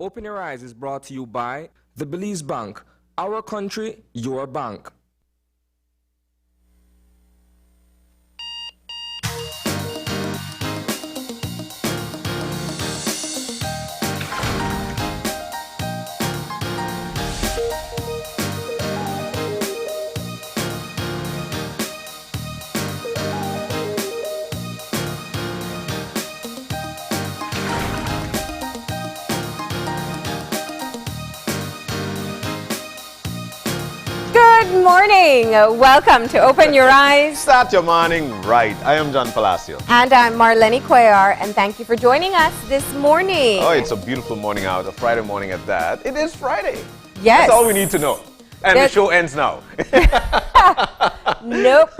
Open Your Eyes is brought to you by the Belize Bank. Our country, your bank. Good morning. Welcome to Open Your Eyes. Start your morning right. I am John Palacio. And I'm Marlene Cuellar, and thank you for joining us this morning. Oh, it's a beautiful morning out, a Friday morning at that. It is Friday. Yes. That's all we need to know. And the show ends now. Nope.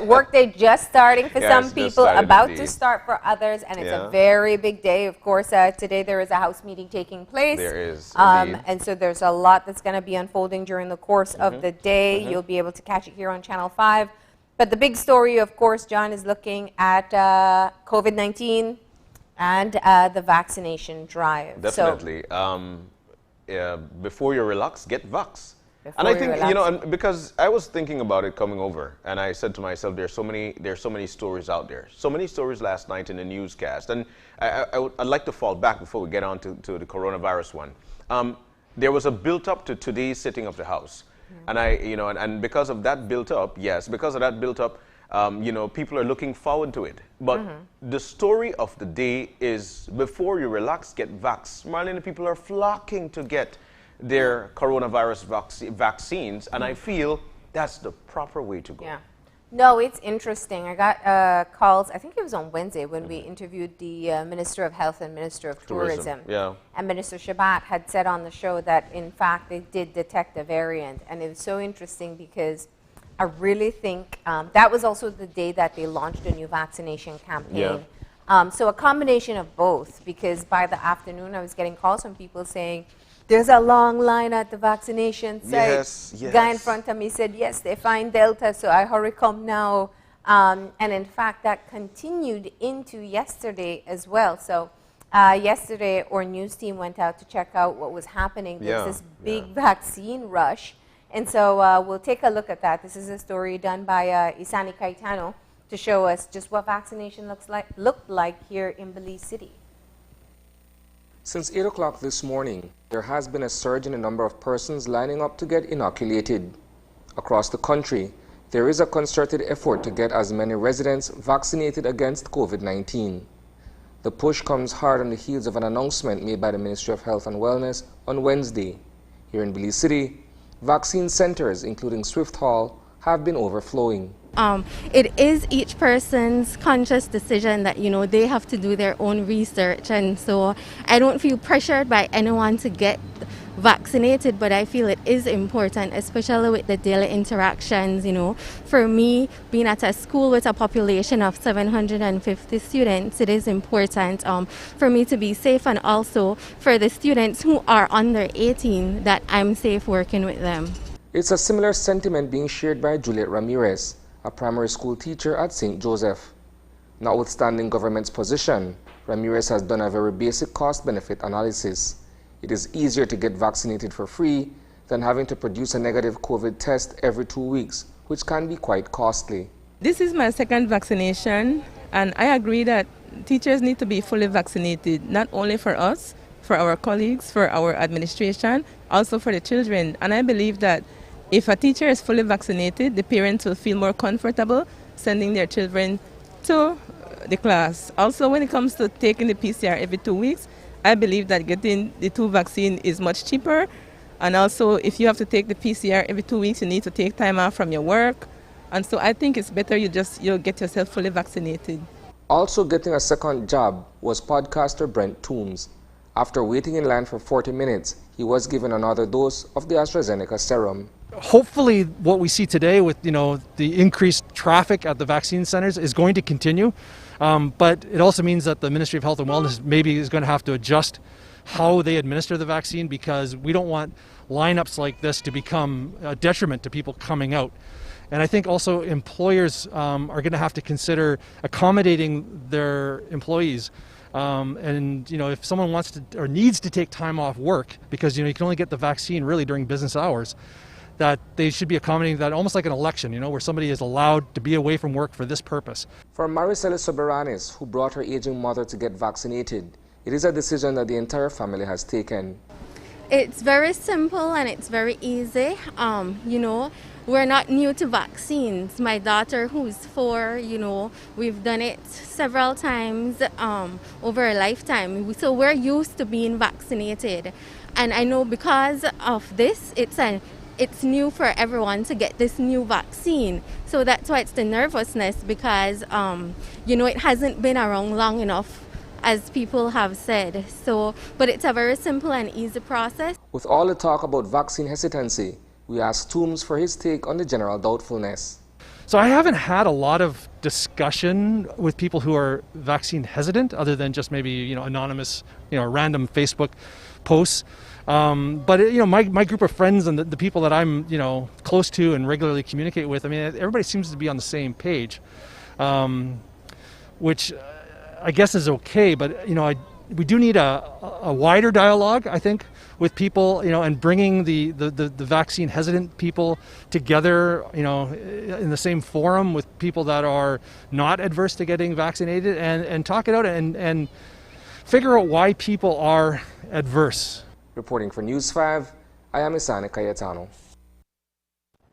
Workday just starting for some people, about indeed. to start for others, and it's a very big day. Of course, today there is a House meeting taking place. There is, and so there's a lot that's going to be unfolding during the course of the day. You'll be able to catch it here on Channel 5. But the big story, of course, John, is looking at COVID-19 and the vaccination drive. Definitely. Before you relax, get vaxxed. And I think, and because I was thinking about it coming over, and I said to myself, there's so many stories out there. So many stories last night in the newscast. And I'd like to fall back before we get on to the coronavirus one. There was a built-up to today's sitting of the House. And and because of that built-up, people are looking forward to it. But the story of the day is, before you relax, get vaxxed. Marlene, people are flocking to get their coronavirus vaccines, and I feel that's the proper way to go. Yeah. No, it's interesting. I got calls, I think it was on Wednesday, when we interviewed the Minister of Health and Minister of Tourism. Yeah. And Minister Shabat had said on the show that, in fact, they did detect a variant. And it was so interesting because I really think that was also the day that they launched a new vaccination campaign. Yeah. So a combination of both, because by the afternoon I was getting calls from people saying, there's a long line at the vaccination site. Yes. Guy in front of me said, yes, they find Delta, so I hurry come now. And in fact, that continued into yesterday as well. So yesterday, our news team went out to check out what was happening. There's this big vaccine rush. And so we'll take a look at that. This is a story done by Isani Caetano to show us just what vaccination looked like here in Belize City. Since 8 o'clock this morning, there has been a surge in the number of persons lining up to get inoculated. Across the country, there is a concerted effort to get as many residents vaccinated against COVID-19. The push comes hard on the heels of an announcement made by the Ministry of Health and Wellness on Wednesday. Here in Belize City, vaccine centers, including Swift Hall, have been overflowing. It is each person's conscious decision that, they have to do their own research. And so I don't feel pressured by anyone to get vaccinated, but I feel it is important, especially with the daily interactions. For me, being at a school with a population of 750 students, it is important for me to be safe, and also for the students who are under 18 that I'm safe working with them. It's a similar sentiment being shared by Juliet Ramirez, a primary school teacher at St. Joseph. Notwithstanding government's position, Ramirez has done a very basic cost-benefit analysis. It is easier to get vaccinated for free than having to produce a negative COVID test every 2 weeks, which can be quite costly. This is my second vaccination, and I agree that teachers need to be fully vaccinated, not only for us, for our colleagues, for our administration, also for the children. And I believe that if a teacher is fully vaccinated, the parents will feel more comfortable sending their children to the class. Also, when it comes to taking the PCR every 2 weeks, I believe that getting the 2 vaccine is much cheaper. And also, if you have to take the PCR every 2 weeks, you need to take time off from your work. And so I think it's better you get yourself fully vaccinated. Also getting a second jab was podcaster Brent Toombs. After waiting in line for 40 minutes, he was given another dose of the AstraZeneca serum. Hopefully what we see today with the increased traffic at the vaccine centers is going to continue, but it also means that the Ministry of Health and Wellness maybe is going to have to adjust how they administer the vaccine, because we don't want lineups like this to become a detriment to people coming out. And I think also employers are going to have to consider accommodating their employees And if someone wants to or needs to take time off work because you can only get the vaccine really during business hours, that they should be accommodating that almost like an election, where somebody is allowed to be away from work for this purpose. For Maricela Soberanes, who brought her aging mother to get vaccinated, it is a decision that the entire family has taken. It's very simple and it's very easy. We're not new to vaccines. My daughter, who's 4, we've done it several times over a lifetime. So we're used to being vaccinated. And I know because of this, it's new for everyone to get this new vaccine. So that's why it's the nervousness because, it hasn't been around long enough, as people have said. But it's a very simple and easy process. With all the talk about vaccine hesitancy, we asked Toombs for his take on the general doubtfulness. So I haven't had a lot of discussion with people who are vaccine hesitant, other than just maybe anonymous, random Facebook posts. But my group of friends and the people that I'm close to and regularly communicate with, everybody seems to be on the same page, which I guess is okay. But we do need a wider dialogue, I think, with people, and bringing the vaccine hesitant people together, in the same forum with people that are not adverse to getting vaccinated, and talk it out and figure out why people are adverse. Reporting for News 5, I am Isani Cayetano.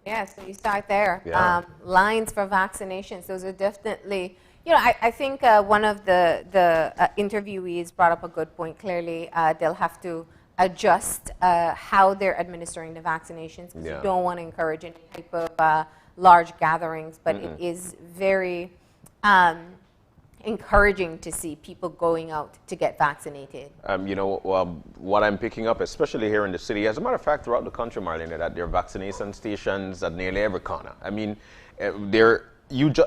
Yeah, so you start there. Yeah. Lines for vaccinations, those are definitely, I think one of the interviewees brought up a good point. Clearly, they'll have to adjust how they're administering the vaccinations, because you don't want to encourage any type of large gatherings, but it is very encouraging to see people going out to get vaccinated. What I'm picking up, especially here in the city, as a matter of fact, throughout the country, Marlene, that there are vaccination stations at nearly every corner.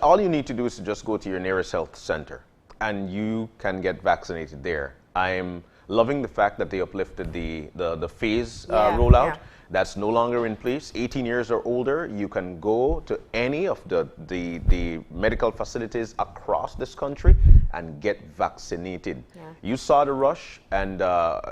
All you need to do is to just go to your nearest health center, and you can get vaccinated there. I'm loving the fact that they uplifted the phase rollout. Yeah. That's no longer in place. 18 years or older, you can go to any of the medical facilities across this country and get vaccinated. Yeah. You saw the rush, and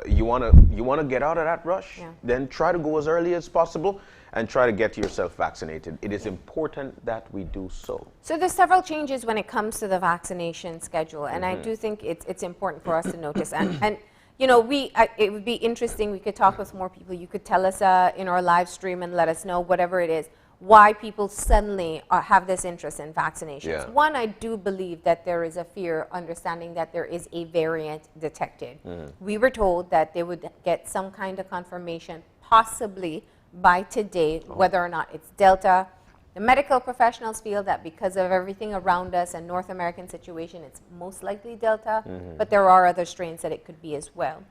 you wanna get out of that rush. Yeah. Then try to go as early as possible and try to get yourself vaccinated. It is important that we do so. So there's several changes when it comes to the vaccination schedule, and I do think it's important for us to notice. And it would be interesting. We could talk with more people. You could tell us in our live stream and let us know, whatever it is, why people suddenly have this interest in vaccinations. Yeah. One, I do believe that there is a fear, understanding that there is a variant detected. We were told that they would get some kind of confirmation, possibly by today, whether or not it's Delta. The medical professionals feel that because of everything around us and North American situation, it's most likely Delta, but there are other strains that it could be as well.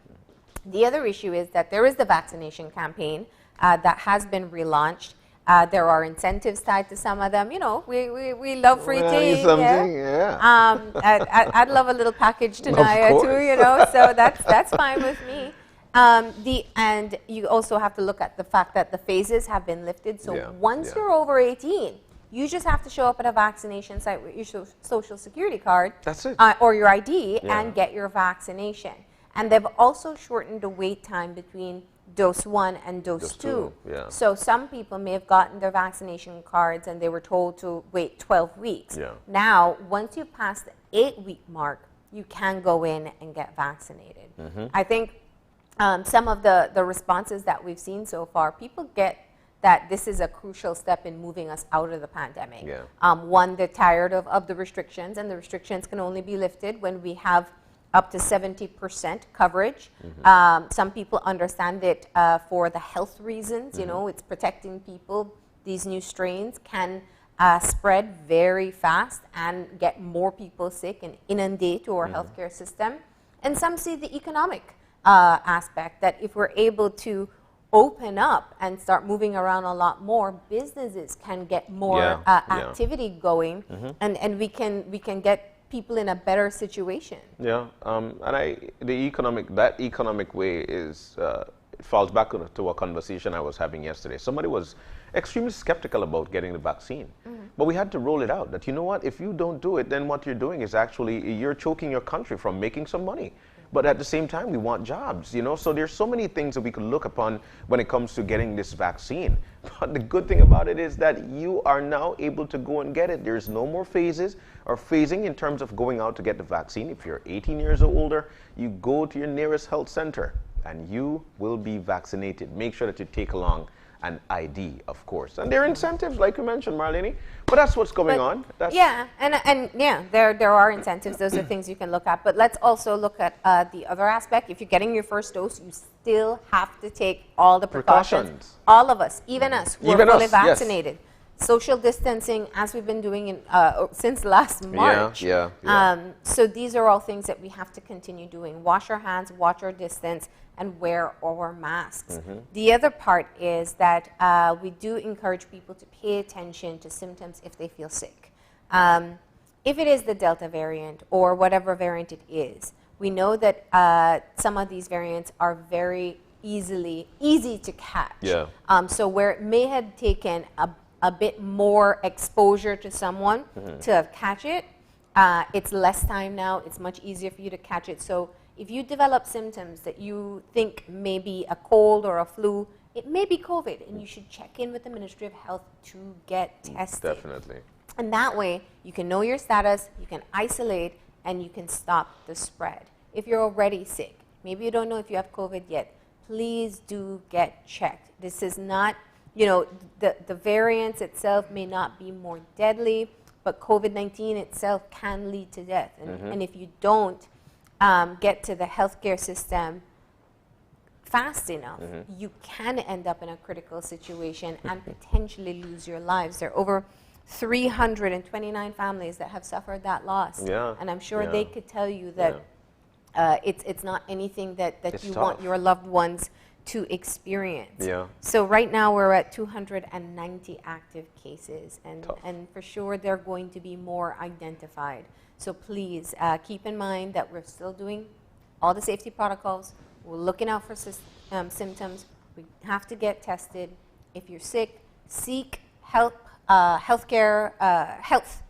The other issue is that there is the vaccination campaign that has been relaunched. There are incentives tied to some of them. We love free tea. I'd love a little package tonight too, so that's fine with me. And you also have to look at the fact that the phases have been lifted. So once you're over 18, you just have to show up at a vaccination site with your social security card. That's it. Or your ID and get your vaccination. And they've also shortened the wait time between dose 1 and dose 2. Yeah. So some people may have gotten their vaccination cards and they were told to wait 12 weeks. Yeah. Now, once you pass the 8-week mark, you can go in and get vaccinated. I think some of the responses that we've seen so far, people get that this is a crucial step in moving us out of the pandemic. Yeah. One, they're tired of the restrictions, and the restrictions can only be lifted when we have up to 70% coverage. Some people understand it for the health reasons. It's protecting people. These new strains can spread very fast and get more people sick and inundate our healthcare system. And some see the economic aspect, that if we're able to open up and start moving around a lot more, businesses can get more activity going, and we can get people in a better situation. Yeah, and that economic way is it falls back to a conversation I was having yesterday. Somebody was extremely skeptical about getting the vaccine. But we had to roll it out that, you know what, if you don't do it, then what you're doing is actually, you're choking your country from making some money. But at the same time, we want jobs, you know? So there's so many things that we could look upon when it comes to getting this vaccine. But the good thing about it is that you are now able to go and get it. There's no more phases or phasing in terms of going out to get the vaccine. If you're 18 years or older, you go to your nearest health center and you will be vaccinated. Make sure that you take along an ID, of course. And there are incentives, like you mentioned, Marlene. But that's what's going on. That's yeah, and yeah, there are incentives. Those are things you can look at. But let's also look at the other aspect. If you're getting your first dose, you still have to take all the precautions. All of us, even us, who are fully vaccinated. Yes. Social distancing, as we've been doing since last March. So these are all things that we have to continue doing. Wash our hands, watch our distance, and wear our masks. The other part is that we do encourage people to pay attention to symptoms if they feel sick. If it is the Delta variant or whatever variant it is, we know that some of these variants are very easy to catch. So where it may have taken a bit more exposure to someone to catch it, it's less time now. It's much easier for you to catch it. So if you develop symptoms that you think may be a cold or a flu, it may be COVID, and you should check in with the Ministry of Health to get tested. Definitely. And that way, you can know your status, you can isolate, and you can stop the spread. If you're already sick, maybe you don't know if you have COVID yet, please do get checked. This is not, you know, the variance itself may not be more deadly, but COVID-19 itself can lead to death. And if you don't get to the healthcare system fast enough, you can end up in a critical situation and potentially lose your lives. There are over 329 families that have suffered that loss. And I'm sure they could tell you that it's not anything that you want your loved ones to experience. So right now we're at 290 active cases, and for sure there are going to be more identified. So please keep in mind that we're still doing all the safety protocols. We're looking out for symptoms. We have to get tested. If you're sick, seek help, healthcare, health.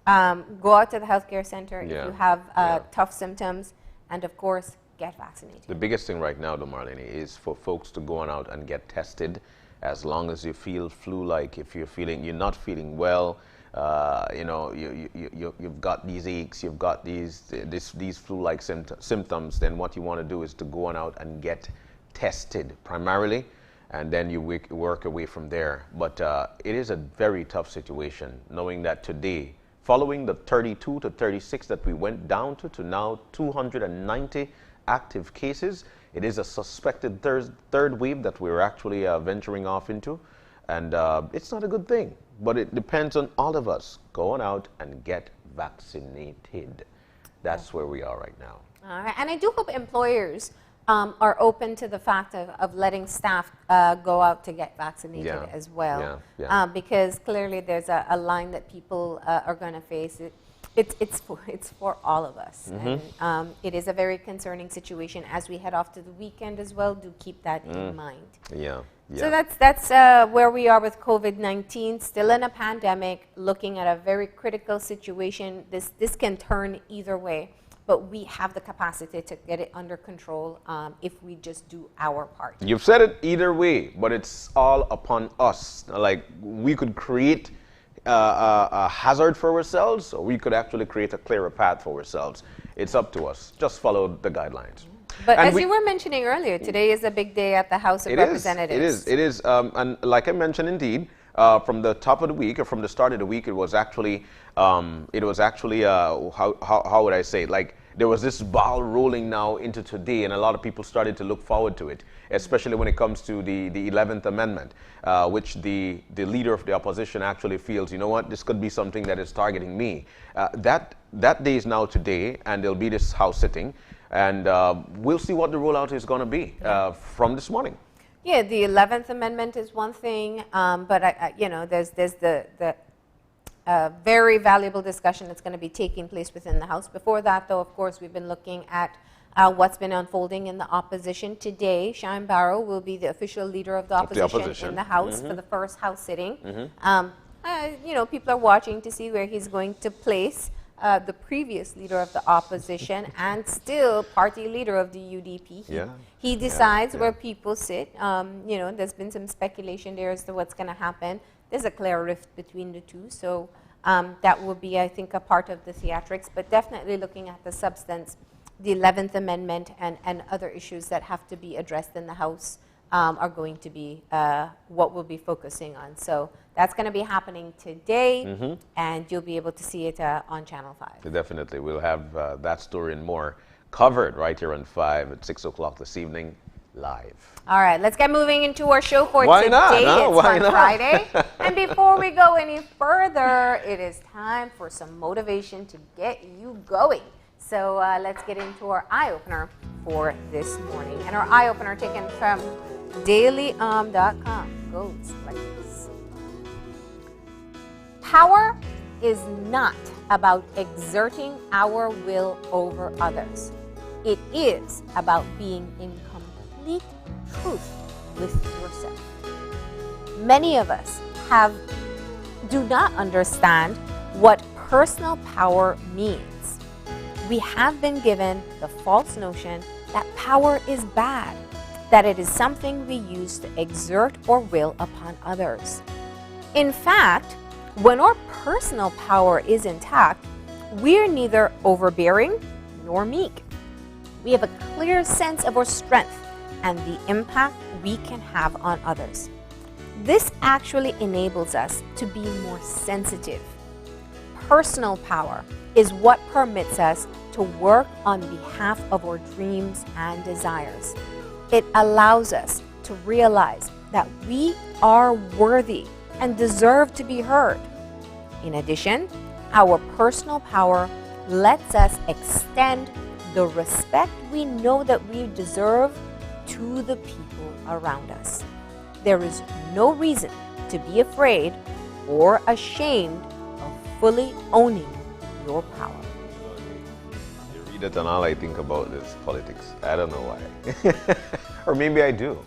Go out to the healthcare center if you have tough symptoms, and of course, get vaccinated. The biggest thing right now, though, Marlene, is for folks to go on out and get tested. As long as you feel flu-like, if you're not feeling well, you know, you've got these aches, you've got these flu-like symptoms, then what you want to do is to go on out and get tested primarily, and then you work away from there. But it is a very tough situation, knowing that today, following the 32 to 36 that we went down to now 290 active cases, it is a suspected third wave that we're actually venturing off into, and it's not a good thing. But it depends on all of us going out and get vaccinated. That's where we are right now. All right, and I do hope employers are open to the fact of letting staff go out to get vaccinated as well. Because clearly there's a line that people are going to face. It's for all of us. And it is a very concerning situation as we head off to the weekend as well. Do keep that in mind. So that's where we are with COVID-19, still in a pandemic, looking at a very critical situation. This can turn either way, but we have the capacity to get it under control if we just do our part. You've said it either way, but it's all upon us. Like, we could create a hazard for ourselves, or we could actually create a clearer path for ourselves. It's up to us. Just follow the guidelines. But as you were mentioning earlier, today is a big day at the House of Representatives. It is. And like I mentioned, indeed, from the top of the week, or from the start of the week, it was actually, how would I say, like, there was this ball rolling now into today, and a lot of people started to look forward to it, especially when it comes to the 11th Amendment, which the leader of the opposition actually feels, you know what, this could be something that is targeting me. That day is now today, and there'll be this House sitting, and we'll see what the rollout is going to be from this morning. Yeah, the 11th Amendment is one thing, but you know, there's the very valuable discussion that's going to be taking place within the House. Before that, though, of course, we've been looking at what's been unfolding in the opposition. Today, Shyam Barrow will be the official leader of the opposition in the House for the first House sitting. You know, people are watching to see where he's going to place the previous leader of the opposition and still party leader of the UDP. He decides where people sit. You know, there's been some speculation there as to what's going to happen. There's a clear rift between the two, so that will be, I think, a part of the theatrics, but definitely looking at the substance, the 11th Amendment and other issues that have to be addressed in the House are going to be what we'll be focusing on. So that's going to be happening today, and you'll be able to see it on Channel 5. Definitely. We'll have that story and more covered right here on 5 at 6 o'clock this evening, live. All right, let's get moving into our show for Why today. not? No, it's why on not? Friday. And before we go any further, it is time for some motivation to get you going. So let's get into our eye-opener for this morning. And our eye-opener taken from dailyom.com goes like this. Power is not about exerting our will over others. It is about being in complete truth with yourself. Many of us do not understand what personal power means. We have been given the false notion that power is bad, that it is something we use to exert or will upon others. In fact, when our personal power is intact, we're neither overbearing nor meek. We have a clear sense of our strength and the impact we can have on others. This actually enables us to be more sensitive. Personal power is what permits us to work on behalf of our dreams and desires. It allows us to realize that we are worthy and deserve to be heard. In addition, our personal power lets us extend the respect we know that we deserve to the people around us. There is no reason to be afraid or ashamed of fully owning your power. You read it and all I think about is politics. I don't know why. Or maybe I do.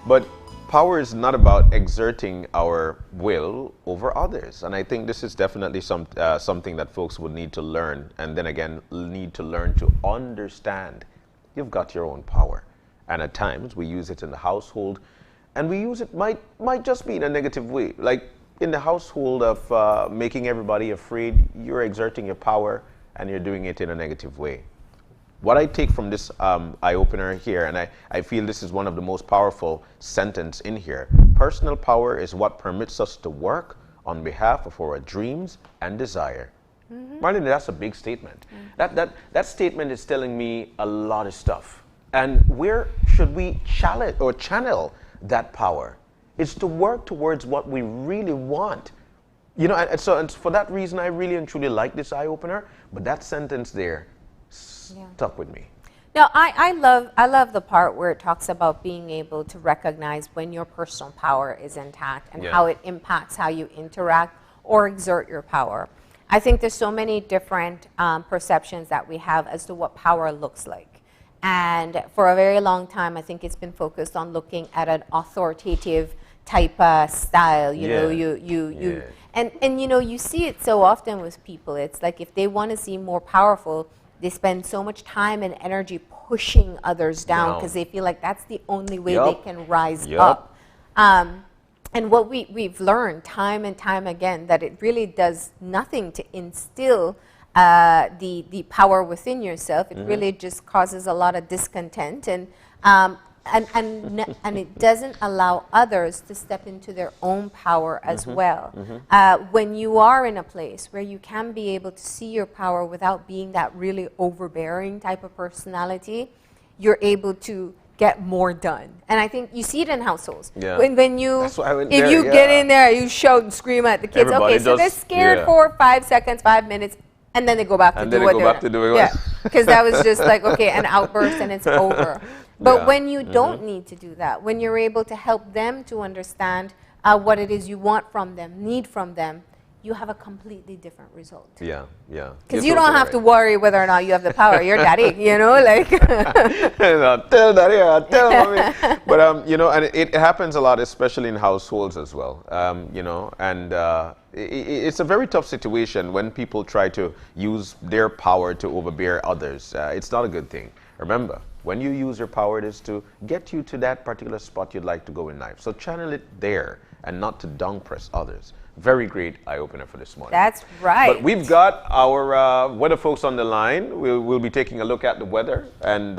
But power is not about exerting our will over others. And I think this is definitely something that folks would need to learn, and then again, need to learn to understand. You've got your own power. And at times, we use it in the household, and we use it might just be in a negative way. Like in the household of making everybody afraid, you're exerting your power, and you're doing it in a negative way. What I take from this eye-opener here, and I feel this is one of the most powerful sentences in here, personal power is what permits us to work on behalf of our dreams and desire. Marlene, that's a big statement. That statement is telling me a lot of stuff. And where should we channel that power? It's to work towards what we really want. You know, and for that reason, I really and truly like this eye-opener, but that sentence there stuck with me. Now, I love the part where it talks about being able to recognize when your personal power is intact and how it impacts how you interact or exert your power. I think there's so many different perceptions that we have as to what power looks like. And for a very long time, I think it's been focused on looking at an authoritative type style. You know, and you know, you see it so often with people. It's like if they want to seem more powerful, they spend so much time and energy pushing others down because they feel like that's the only way they can rise up. And what we've learned time and time again, that it really does nothing to instill the power within yourself. It really just causes a lot of discontent, and it doesn't allow others to step into their own power as well. When you are in a place where you can be able to see your power without being that really overbearing type of personality, you're able to get more done. And I think you see it in households. When you, if you get in there, you shout and scream at the kids. Everybody so they're scared for 5 seconds, 5 minutes, and then they go back to do what they're doing. Because that was just like, okay, an outburst and it's over. But when you don't need to do that, when you're able to help them to understand what it is you want from them, need from them, you have a completely different result. Yeah, yeah. Because you don't have to worry whether or not you have the power. You're daddy, you know, like. Tell daddy, tell mommy. But, you know, and it happens a lot, especially in households as well, you know, and it's a very tough situation when people try to use their power to overbear others. It's not a good thing. Remember, when you use your power, it is to get you to that particular spot you'd like to go in life. So channel it there and not to down press others. Very great eye-opener for this morning. That's right. But we've got our weather folks on the line. We'll be taking a look at the weather. And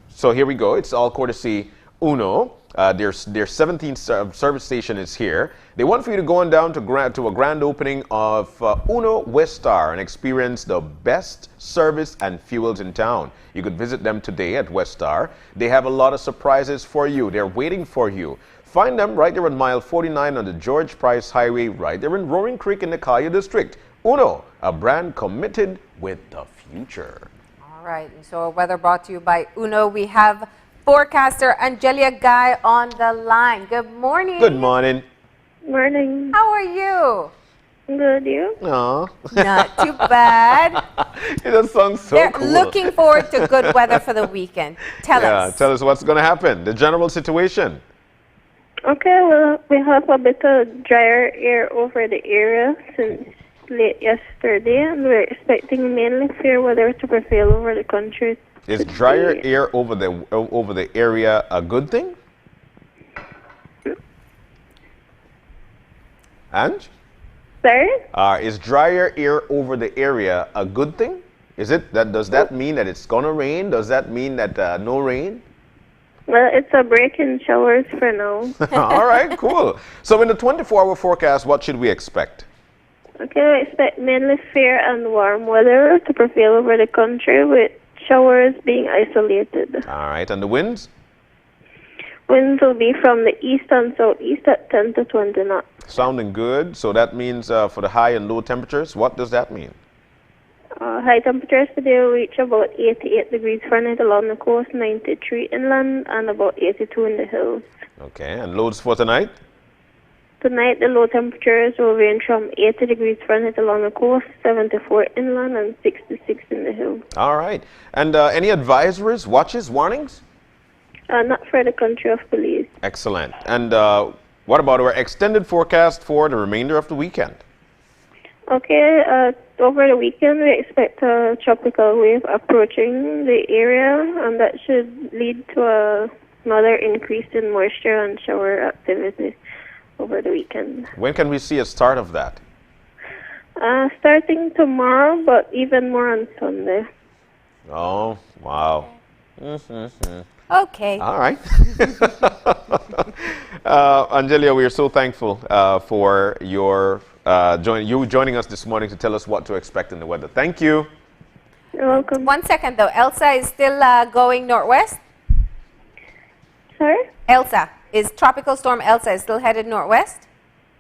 so here we go. It's all courtesy Uno. Their 17th service station is here. They want for you to go on down to a grand opening of Uno West Star and experience the best service and fuels in town. You could visit them today at West Star. They have a lot of surprises for you. They're waiting for you. Find them right there on mile 49 on the George Price Highway, right there in Roaring Creek in the Kaya District. Uno, a brand committed with the future. All right, and so our weather brought to you by Uno. We have forecaster Angelia Guy on the line. Good morning. Good morning. Morning. How are you? Good, you? Aw. Not too bad. That sounds so They're cool. looking forward to good weather for the weekend. Tell us. Tell us what's going to happen, the general situation. Okay, well, we have a bit of drier air over the area since late yesterday, and we're expecting mainly fair weather to prevail over the country. Is drier air over the area a good thing? Ange? Sorry? Is drier air over the area a good thing? Is it that? Does that mean that it's gonna rain? Does that mean that no rain? Well, it's a break in showers for now. All right, cool. So in the 24-hour forecast, what should we expect? Okay, we expect mainly fair and warm weather to prevail over the country, with showers being isolated. All right, and the winds? Winds will be from the east and southeast at 10 to 20 knots. Sounding good. So that means for the high and low temperatures, what does that mean? High temperatures today will reach about 88 degrees Fahrenheit along the coast, 93 inland, and about 82 in the hills. Okay, and lows for tonight? Tonight, the low temperatures will range from 80 degrees Fahrenheit along the coast, 74 inland, and 66 in the hills. All right. And any advisories, watches, warnings? Not for the country of Belize. Excellent. And what about our extended forecast for the remainder of the weekend? Okay, over the weekend, we expect a tropical wave approaching the area, and that should lead to another increase in moisture and shower activity over the weekend. When can we see a start of that? Starting tomorrow, but even more on Sunday. Oh, wow. Okay. All right. Angelia, we are so thankful for your joining us this morning to tell us what to expect in the weather. Thank you. You're welcome. 1 second though. Elsa is still going northwest? Sorry? Elsa. Is Tropical Storm Elsa is still headed northwest?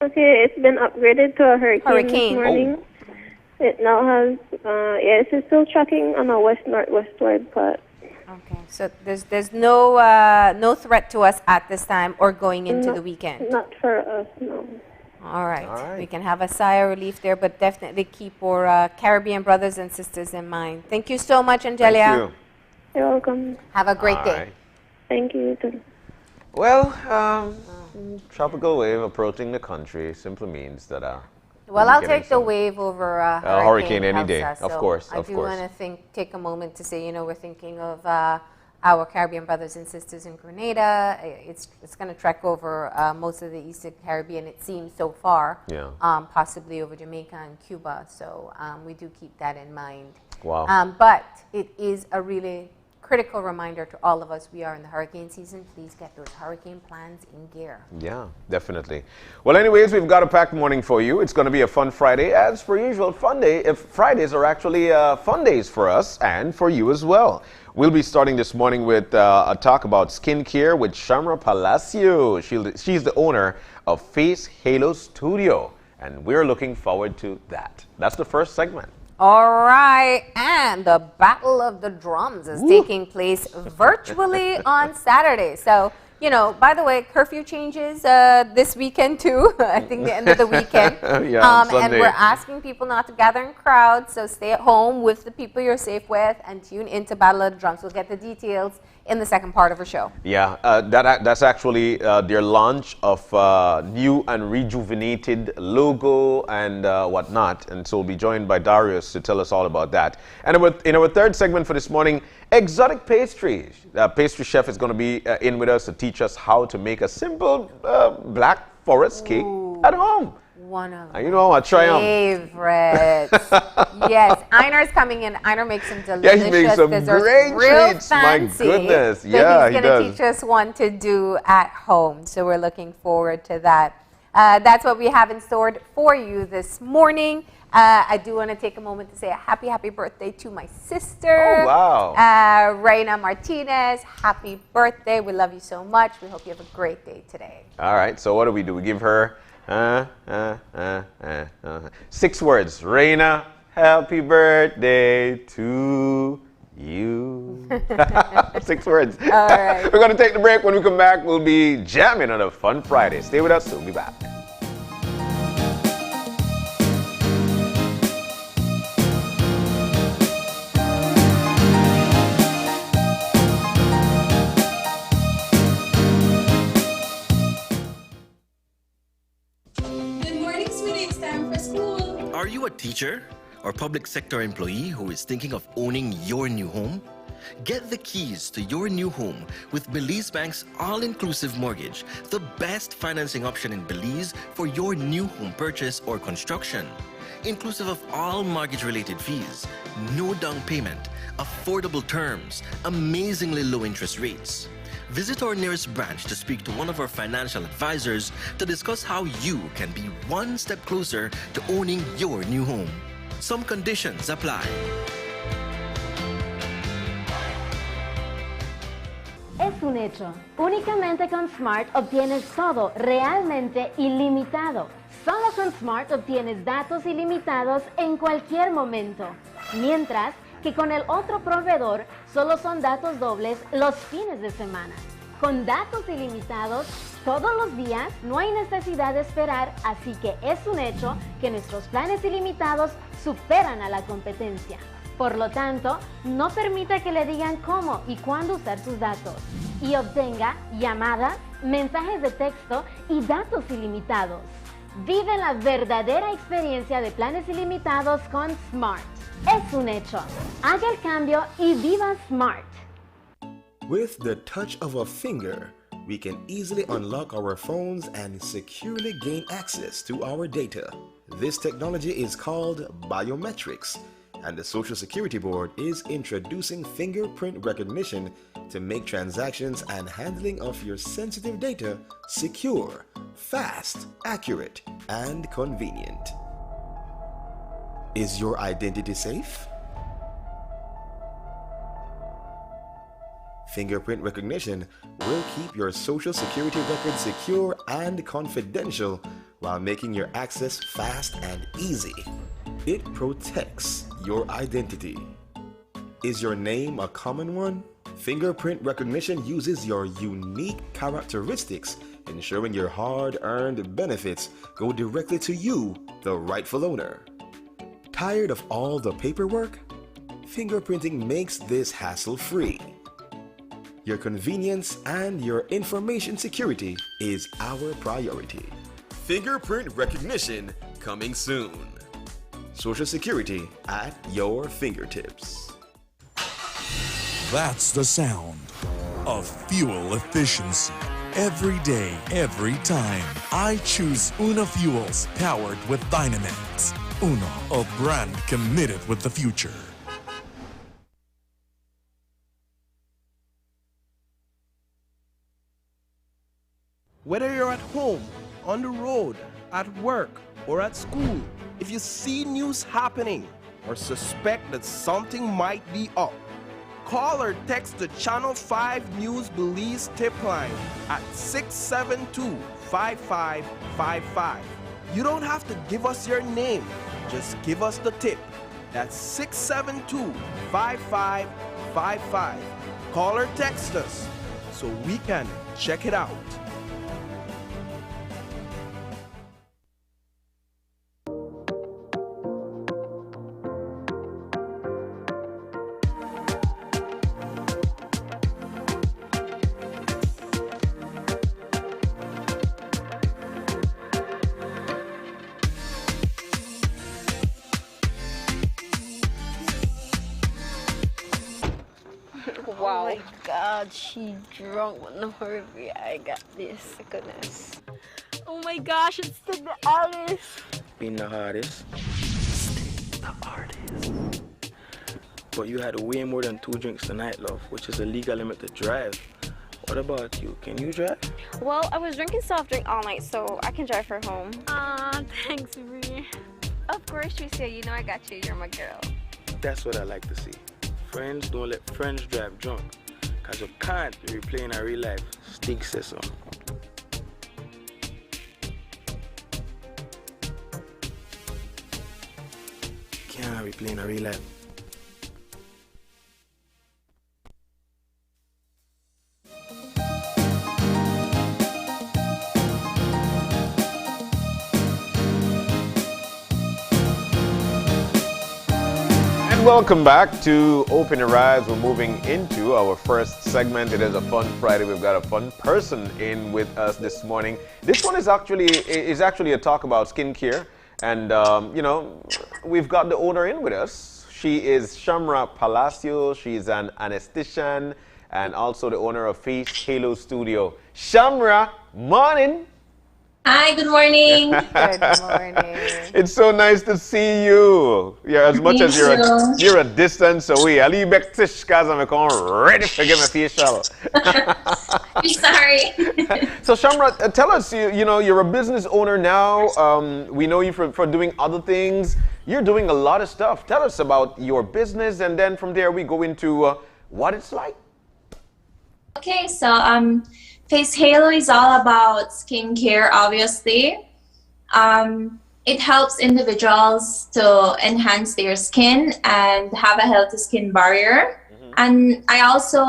Okay, it's been upgraded to a hurricane this morning. Oh. It now has, it's still tracking on a west-northwestward path. Okay, so there's no threat to us at this time or going into the weekend. Not for us, no. All right, we can have a sigh of relief there, but definitely keep our Caribbean brothers and sisters in mind. Thank you so much, Angelia. Thank you. You're welcome. Have a great All day. right. Thank you. Too. Well, tropical wave approaching the country simply means that well, I'll take the wave over hurricane any Elsa, day, of so course, I of do course. want to take a moment to say, we're thinking of our Caribbean brothers and sisters in Grenada. It's going to trek over most of the Eastern Caribbean, it seems so far. Yeah. Possibly over Jamaica and Cuba. So we do keep that in mind. Wow. But it is a really critical reminder to all of us, we are in the hurricane season. Please get those hurricane plans in gear. Yeah, definitely. Well, anyways, we've got a packed morning for you. It's going to be a fun Friday. As per usual, Fridays are actually fun days for us and for you as well. We'll be starting this morning with a talk about skincare with Shamra Palacio. She's the owner of Face Halo Studio, and we're looking forward to that. That's the first segment. All right, and the Battle of the Drums is taking place virtually on Saturday. So you know, by the way, curfew changes this weekend too. I think the end of the weekend. And we're asking people not to gather in crowds, so stay at home with the people you're safe with and tune into Battle of the Drums. We'll get the details in the second part of our show. Yeah, that's actually their launch of new and rejuvenated logo and whatnot. And so we'll be joined by Darius to tell us all about that. And in our third segment for this morning, exotic pastries. Pastry chef is going to be in with us to teach us how to make a simple black forest cake at home. One of you know, I try them. Favorites. Yes, Einer's coming in. Einer makes some delicious he makes some desserts. Great real treats. Fancy, My goodness. so Yeah, he's going to teach us one to do at home. So we're looking forward to that. That's what we have in store for you this morning. I do want to take a moment to say a happy birthday to my sister. Oh, wow. Reina Martinez, happy birthday. We love you so much. We hope you have a great day today. All right, so what do? We give her 6 words. Reina, happy birthday to you. 6 words. All right. We're going to take the break. When we come back, we'll be jamming on a fun Friday. Stay with us. We'll be back. Are you a teacher or public sector employee who is thinking of owning your new home? Get the keys to your new home with Belize Bank's all-inclusive mortgage, the best financing option in Belize for your new home purchase or construction. Inclusive of all mortgage-related fees, no down payment, affordable terms, amazingly low interest rates. Visit our nearest branch to speak to one of our financial advisors to discuss how you can be one step closer to owning your new home. Some conditions apply. Es un hecho. Únicamente con Smart obtienes todo realmente ilimitado. Solo con Smart obtienes datos ilimitados en cualquier momento. Mientras que con el otro proveedor solo son datos dobles los fines de semana. Con datos ilimitados todos los días no hay necesidad de esperar, así que es un hecho que nuestros planes ilimitados superan a la competencia. Por lo tanto, no permita que le digan cómo y cuándo usar sus datos y obtenga llamadas, mensajes de texto y datos ilimitados. Vive la verdadera experiencia de planes ilimitados con Smart. Es un hecho. Haga el cambio y viva Smart. With the touch of a finger, we can easily unlock our phones and securely gain access to our data. This technology is called biometrics, and the Social Security Board is introducing fingerprint recognition to make transactions and handling of your sensitive data secure, fast, accurate, and convenient. Is your identity safe? Fingerprint recognition will keep your Social Security record secure and confidential while making your access fast and easy. It protects your identity. Is your name a common one? Fingerprint recognition uses your unique characteristics, ensuring your hard-earned benefits go directly to you, the rightful owner. Tired of all the paperwork? Fingerprinting makes this hassle-free. Your convenience and your information security is our priority. Fingerprint recognition coming soon. Social Security at your fingertips. That's the sound of fuel efficiency. Every day, every time, I choose Una Fuels powered with Dynamax. Una, a brand committed with the future. Whether you're at home, on the road, at work, or at school, if you see news happening or suspect that something might be up, call or text the Channel 5 News Belize tip line at 672-5555. You don't have to give us your name, just give us the tip. That's 672-5555. Call or text us so we can Check it out. Wow. Oh my God, she drunk. No hurry, I got this. Goodness. Oh my gosh, it's the Alice. Being the hardest. The hardest. But you had way more than 2 drinks tonight, love, which is a legal limit to drive. What about you? Can you drive? Well, I was drinking soft drink all night, so I can drive her home. Thanks, Bree. Of course, Tricia, you know I got you. You're my girl. That's what I like to see. Friends don't let friends drive drunk. Cause you can't replay in a real life. Stig says so. Can't replay in a real life. Welcome back to Open Your Eyes. We're moving into our first segment. It is a fun Friday. We've got a fun person in with us this morning. This one is actually a talk about skincare, and you know, we've got the owner in with us. She is Shamra Palacio. She's an anesthetician and also the owner of Face Halo Studio. Shamra, morning. Hi, good morning. Good morning. It's so nice to see you. Yeah, as much as you're a distance away. I'll leave back to because I'm ready to get my facial. I'm sorry. So Shamra, tell us, you know, you're a business owner now. We know you for doing other things. You're doing a lot of stuff. Tell us about your business, and then from there we go into what it's like. Okay, so Face Halo is all about skincare, obviously. It helps individuals to enhance their skin and have a healthy skin barrier. Mm-hmm. And I also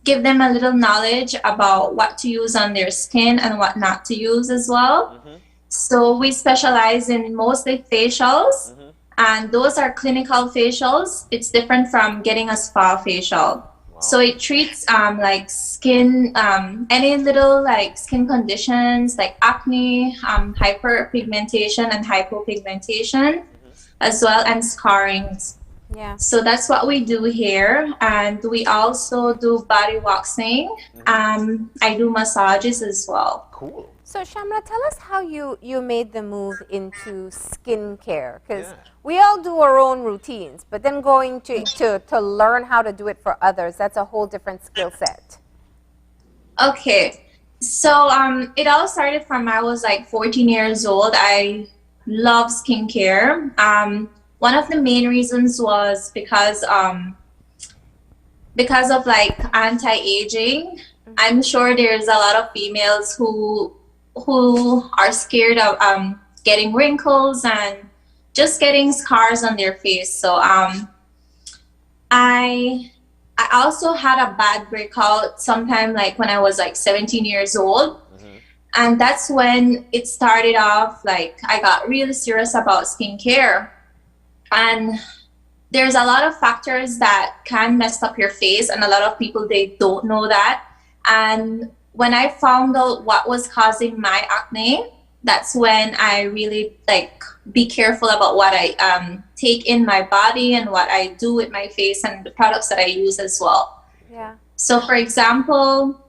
give them a little knowledge about what to use on their skin and what not to use as well. Mm-hmm. So we specialize in mostly facials, mm-hmm. and those are clinical facials. It's different from getting a spa facial. Wow. So it treats like skin, any little like skin conditions like acne, hyperpigmentation and hypopigmentation, mm-hmm. as well, and scarrings. Yeah. So that's what we do here, and we also do body waxing. Mm-hmm. I do massages as well. Cool. So Shamra, tell us how you made the move into skincare, because we all do our own routines, but then going to learn how to do it for others, that's a whole different skill set. Okay, so it all started from I was like 14 years old. I love skincare. One of the main reasons was because of like anti-aging. Mm-hmm. I'm sure there's a lot of females who are scared of getting wrinkles and just getting scars on their face. So I also had a bad breakout sometime like when I was like 17 years old. Mm-hmm. And that's when it started off, like I got really serious about skincare. And there's a lot of factors that can mess up your face, and a lot of people, they don't know that. And when I found out what was causing my acne, that's when I really like be careful about what I take in my body and what I do with my face and the products that I use as well. Yeah. So for example,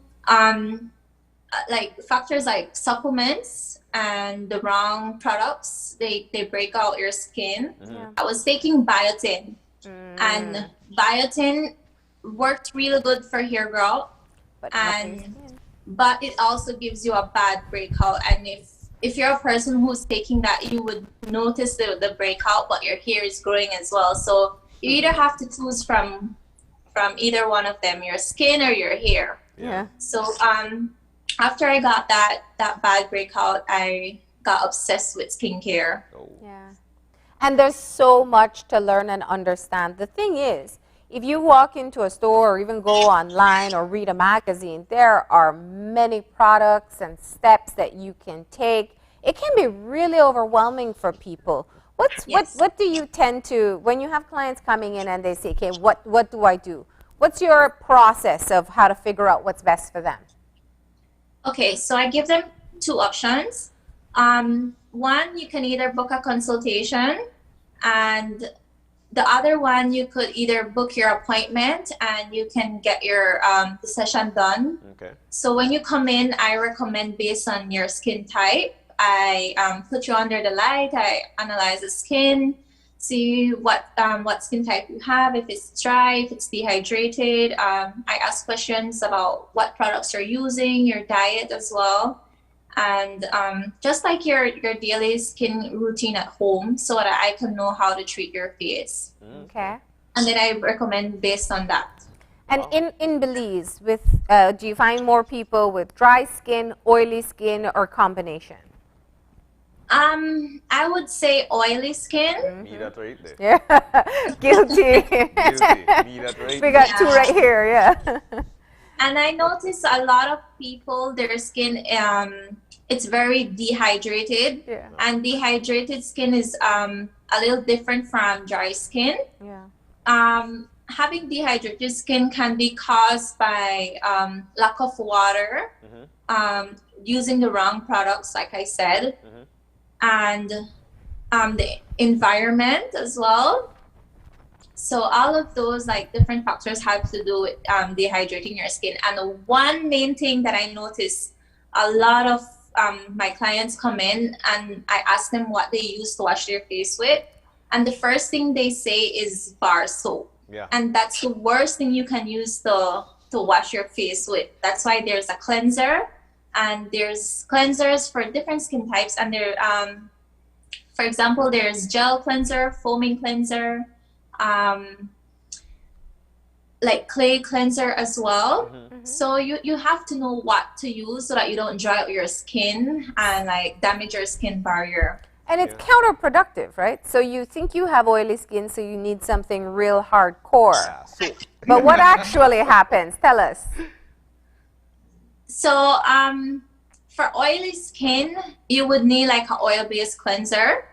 like factors like supplements and the wrong products, they break out your skin. Mm-hmm. I was taking biotin, and biotin worked really good for hair growth, but it also gives you a bad breakout. And if you're a person who's taking that, you would notice the breakout, but your hair is growing as well. So you either have to choose from either one of them, your skin or your hair. Yeah. So after I got that bad breakout, I got obsessed with skincare. Yeah. And there's so much to learn and understand. The thing is, if you walk into a store or even go online or read a magazine, there are many products and steps that you can take. It can be really overwhelming for people. What do you tend to, when you have clients coming in and they say, okay, what do I do? What's your process of how to figure out what's best for them? Okay, so I give them two options. One, you can either book a consultation, and the other one, you could either book your appointment and you can get your the session done. Okay. So when you come in, I recommend based on your skin type. I put you under the light. I analyze the skin, see what skin type you have, if it's dry, if it's dehydrated. I ask questions about what products you're using, your diet as well. And just like your daily skin routine at home, so that I can know how to treat your face. Okay. And then I recommend based on that. And in Belize, do you find more people with dry skin, oily skin, or combination? I would say oily skin. Me that right there. Yeah, guilty. Me that right. We got two right here, yeah. And I notice a lot of people, their skin, it's very dehydrated. Yeah. And dehydrated skin is a little different from dry skin. Yeah. Having dehydrated skin can be caused by lack of water, using the wrong products, like I said, and the environment as well. So all of those like different factors have to do with dehydrating your skin. And the one main thing that I notice, a lot of my clients come in and I ask them what they use to wash their face with. And the first thing they say is bar soap. Yeah. And that's the worst thing you can use to wash your face with. That's why there's a cleanser, and there's cleansers for different skin types. And there, for example, there's gel cleanser, foaming cleanser, like clay cleanser as well. So you have to know what to use so that you don't dry out your skin and like damage your skin barrier. And it's counterproductive, right? So you think you have oily skin, so you need something real hardcore. But what actually happens? Tell us. So for oily skin, you would need like an oil-based cleanser.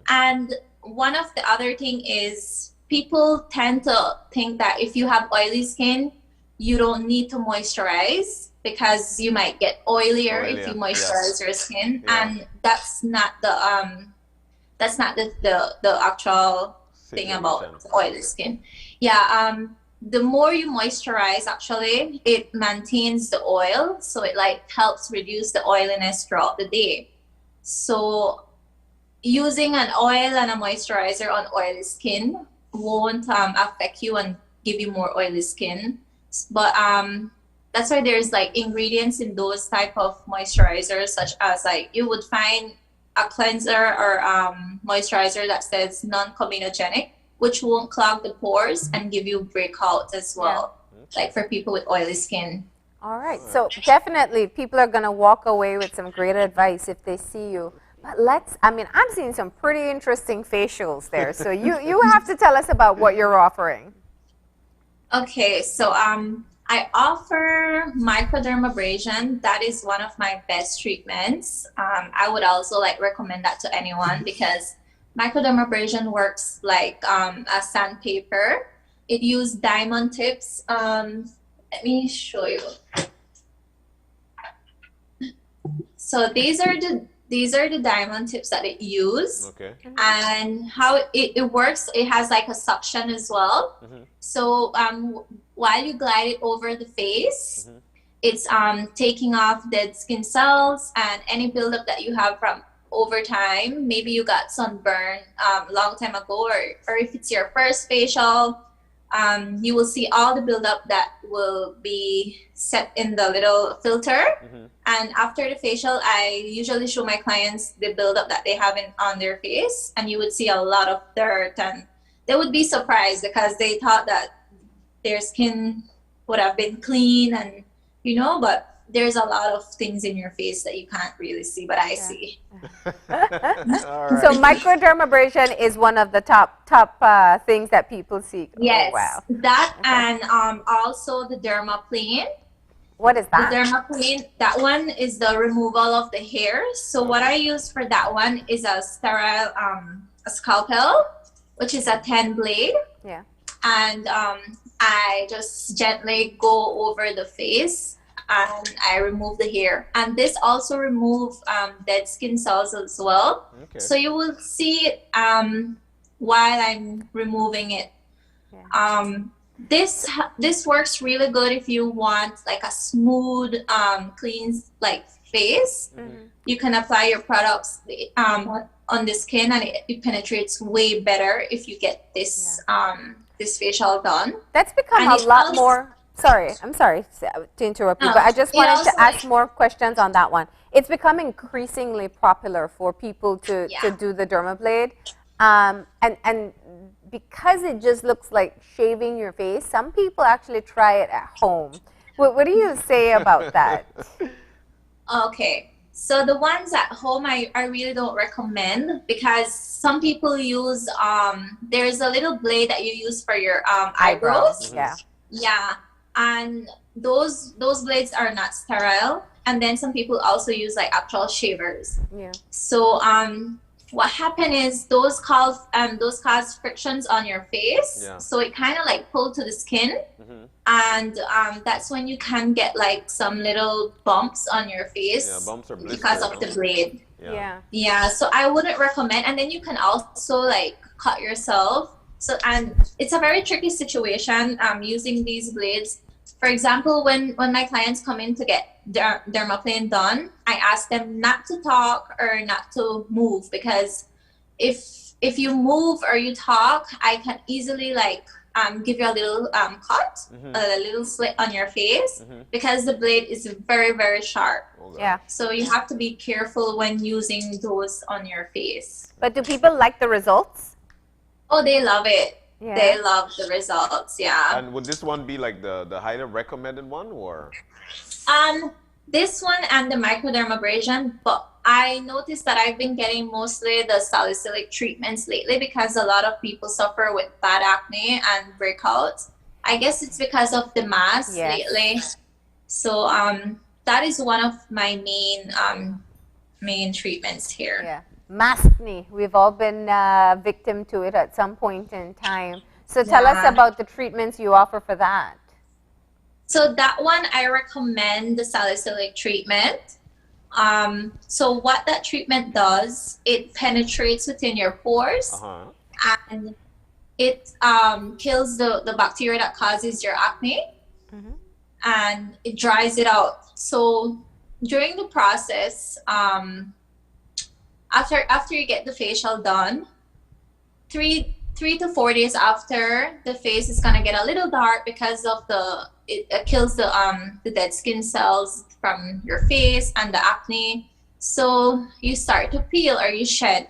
And one of the other thing is people tend to think that if you have oily skin, you don't need to moisturize because you might get oilier if you moisturize your skin, and that's not the actual thing about oily skin. The more you moisturize, actually, it maintains the oil, so it like helps reduce the oiliness throughout the day. So using an oil and a moisturizer on oily skin won't affect you and give you more oily skin, but that's why there's like ingredients in those type of moisturizers, such as like you would find a cleanser or moisturizer that says non-comedogenic, which won't clog the pores and give you breakouts as well, like for people with oily skin. All right, so definitely people are going to walk away with some great advice if they see you. But I'm seeing some pretty interesting facials there. So you have to tell us about what you're offering. Okay, so I offer microdermabrasion. That is one of my best treatments. I would also like recommend that to anyone because microdermabrasion works like a sandpaper. It uses diamond tips. Let me show you. So these are the diamond tips that it uses. Okay. And how it works, it has like a suction as well. So while you glide it over the face, it's taking off dead skin cells and any buildup that you have from over time. Maybe you got sunburn a long time ago, or if it's your first facial, you will see all the buildup that will be set in the little filter. And after the facial, I usually show my clients the buildup that they have on their face, and you would see a lot of dirt, and they would be surprised because they thought that their skin would have been clean, and but there's a lot of things in your face that you can't really see, but I see. So microdermabrasion is one of the top things that people seek. Yes, oh, wow. that and also the dermaplane. What is that? The dermaplane, that one is the removal of the hair. So what I use for that one is a sterile a scalpel, which is a 10 blade. Yeah. And I just gently go over the face and I remove the hair. And this also removes dead skin cells as well. Okay. So you will see it while I'm removing it. Yeah. This works really good if you want like a smooth, clean like face. Mm-hmm. You can apply your products on the skin and it penetrates way better if you get this this facial done. That's become a lot more. Sorry, I'm sorry to interrupt you, but I just wanted to ask more questions on that one. It's become increasingly popular for people to do the dermablade, and because it just looks like shaving your face, some people actually try it at home. What do you say about that? Okay, so the ones at home I really don't recommend because some people use, there's a little blade that you use for your eyebrows. Yeah. Yeah, and those blades are not sterile. And then some people also use like actual shavers. Yeah. So what happened is those cause frictions on your face. Yeah. So it kind of like pulled to the skin. Mm-hmm. And that's when you can get like some little bumps on your face. Yeah, bumps or blisters, because of the blade. Yeah. Yeah, so I wouldn't recommend. And then you can also like cut yourself. So, and it's a very tricky situation using these blades. For example, when my clients come in to get dermaplane done, I ask them not to talk or not to move because if you move or you talk, I can easily like give you a little cut, a little slit on your face because the blade is very, very sharp. Yeah. So you have to be careful when using those on your face. But do people like the results? Oh, they love it. Yeah. They love the results, yeah. And would this one be like the highly recommended one or? This one and the microdermabrasion, but I noticed that I've been getting mostly the salicylic treatments lately because a lot of people suffer with bad acne and breakouts. I guess it's because of the mask lately. So that is one of my main treatments here. Yeah. Maskne. We've all been victim to it at some point in time. So tell us about the treatments you offer for that. So that one, I recommend the salicylic treatment. So what that treatment does, it penetrates within your pores and it kills the bacteria that causes your acne and it dries it out. So during the process, after you get the facial done, 3 to 4 days after, the face is gonna get a little dark because of it kills the dead skin cells from your face and the acne. So you start to peel or you shed,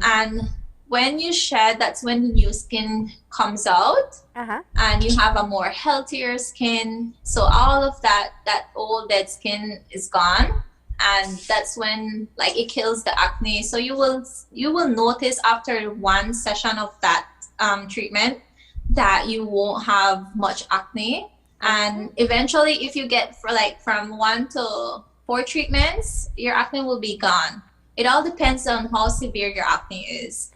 and when you shed, that's when the new skin comes out, and you have a more healthier skin. So all of that old dead skin is gone. And that's when like it kills the acne. So you will notice after one session of that treatment that you won't have much acne. And eventually, if you get from 1 to 4 treatments, your acne will be gone. It all depends on how severe your acne is.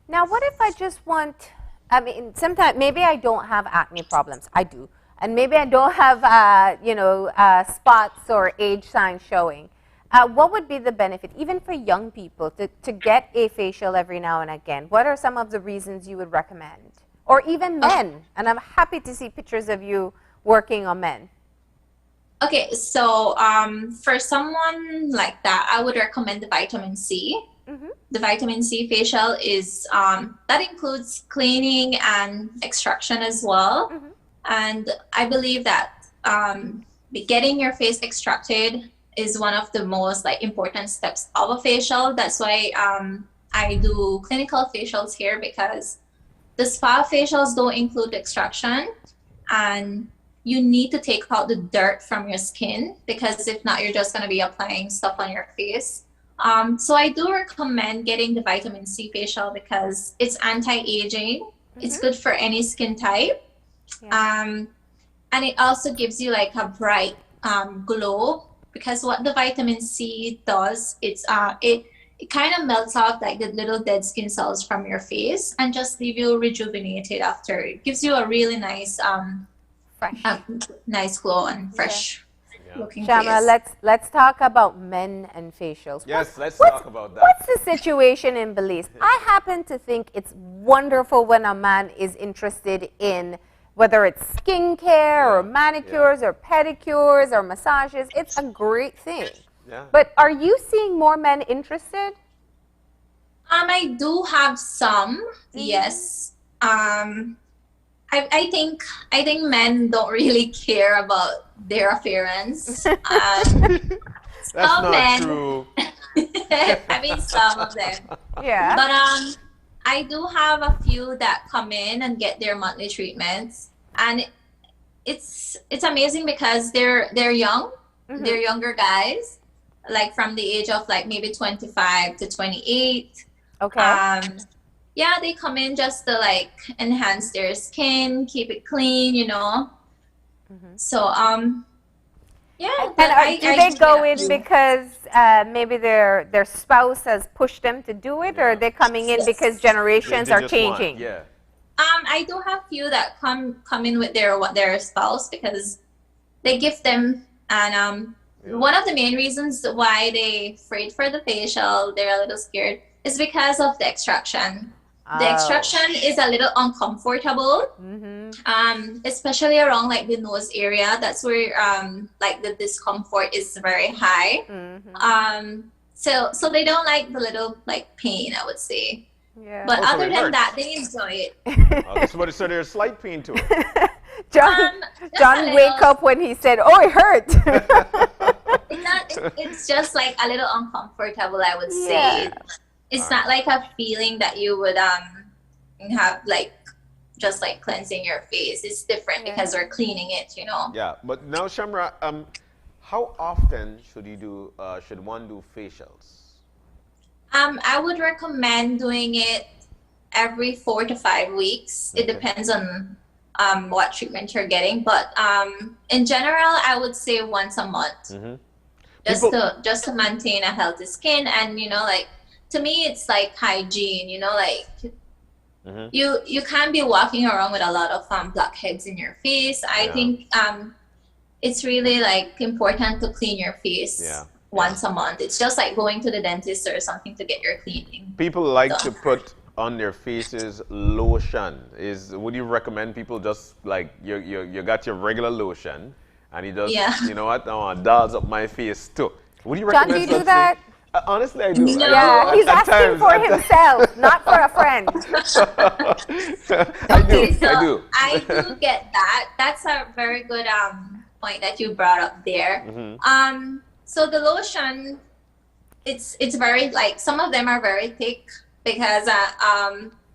Now, what if I just want? I mean, sometimes maybe I don't have acne problems. I do. And maybe I don't have, spots or age signs showing. What would be the benefit, even for young people, to get a facial every now and again? What are some of the reasons you would recommend? Or even men? And I'm happy to see pictures of you working on men. Okay, so for someone like that, I would recommend the vitamin C. The vitamin C facial is, that includes cleaning and extraction as well. And I believe that getting your face extracted is one of the most important steps of a facial. That's why I do clinical facials here, because the spa facials don't include extraction, and you need to take out the dirt from your skin, because if not, you're just going to be applying stuff on your face. So I do recommend getting the vitamin C facial because it's anti-aging. It's good for any skin type. And it also gives you like a bright glow, because what the vitamin C does, it kind of melts off like the little dead skin cells from your face and just leave you rejuvenated after. It gives you a really nice nice glow and fresh looking Shamra, face. let's talk about men and facials. Yes, let's talk about that. What's the situation in Belize? I happen to think it's wonderful when a man is interested in whether it's skincare or manicures or pedicures or massages. It's a great thing. Yeah. But are you seeing more men interested? I do have some, yes. I think men don't really care about their appearance. That's some not men, true. I mean, some of them. Yeah. But I do have a few that come in and get their monthly treatments, and it's amazing because they're young, they're younger guys, like from the age of like maybe 25 to 28. Okay. Yeah, they come in just to like enhance their skin, keep it clean, you know. So yeah. And do they go in because maybe their spouse has pushed them to do it, or are they coming in because generations They are just changing? want, yeah. I do have few that come in with their spouse because they gift them, and one of the main reasons why they afraid for the facial, they're a little scared, is because of the extraction. The extraction is a little uncomfortable, especially around like the nose area. That's where like the discomfort is very high. So they don't like the little like pain, I would say. Yeah. But Also, other it than hurts. that, they enjoy it. So there's slight pain to it. John wake up when he said, "Oh, it hurt." It's just like a little uncomfortable, I would say. It's not like a feeling that you would have like just like cleansing your face. It's different because we're cleaning it, you know. Yeah, but now Shamra, how often should one do facials? I would recommend doing it every 4 to 5 weeks. It depends on what treatment you're getting, but in general, I would say once a month, just to maintain a healthy skin. And you know, like, to me, it's like hygiene. You know, like you can't be walking around with a lot of blackheads in your face. I think it's really like important to clean your face once a month. It's just like going to the dentist or something to get your cleaning. People like to put on their faces lotion. Would you recommend people just like you got your regular lotion and you just you know what, I dolls up my face too? Would you recommend? John, do you do that? Honestly, I do. No. I do. He's asking for himself, not for a friend. I do. I do get that. That's a very good point that you brought up there. So the lotion, it's very like, some of them are very thick because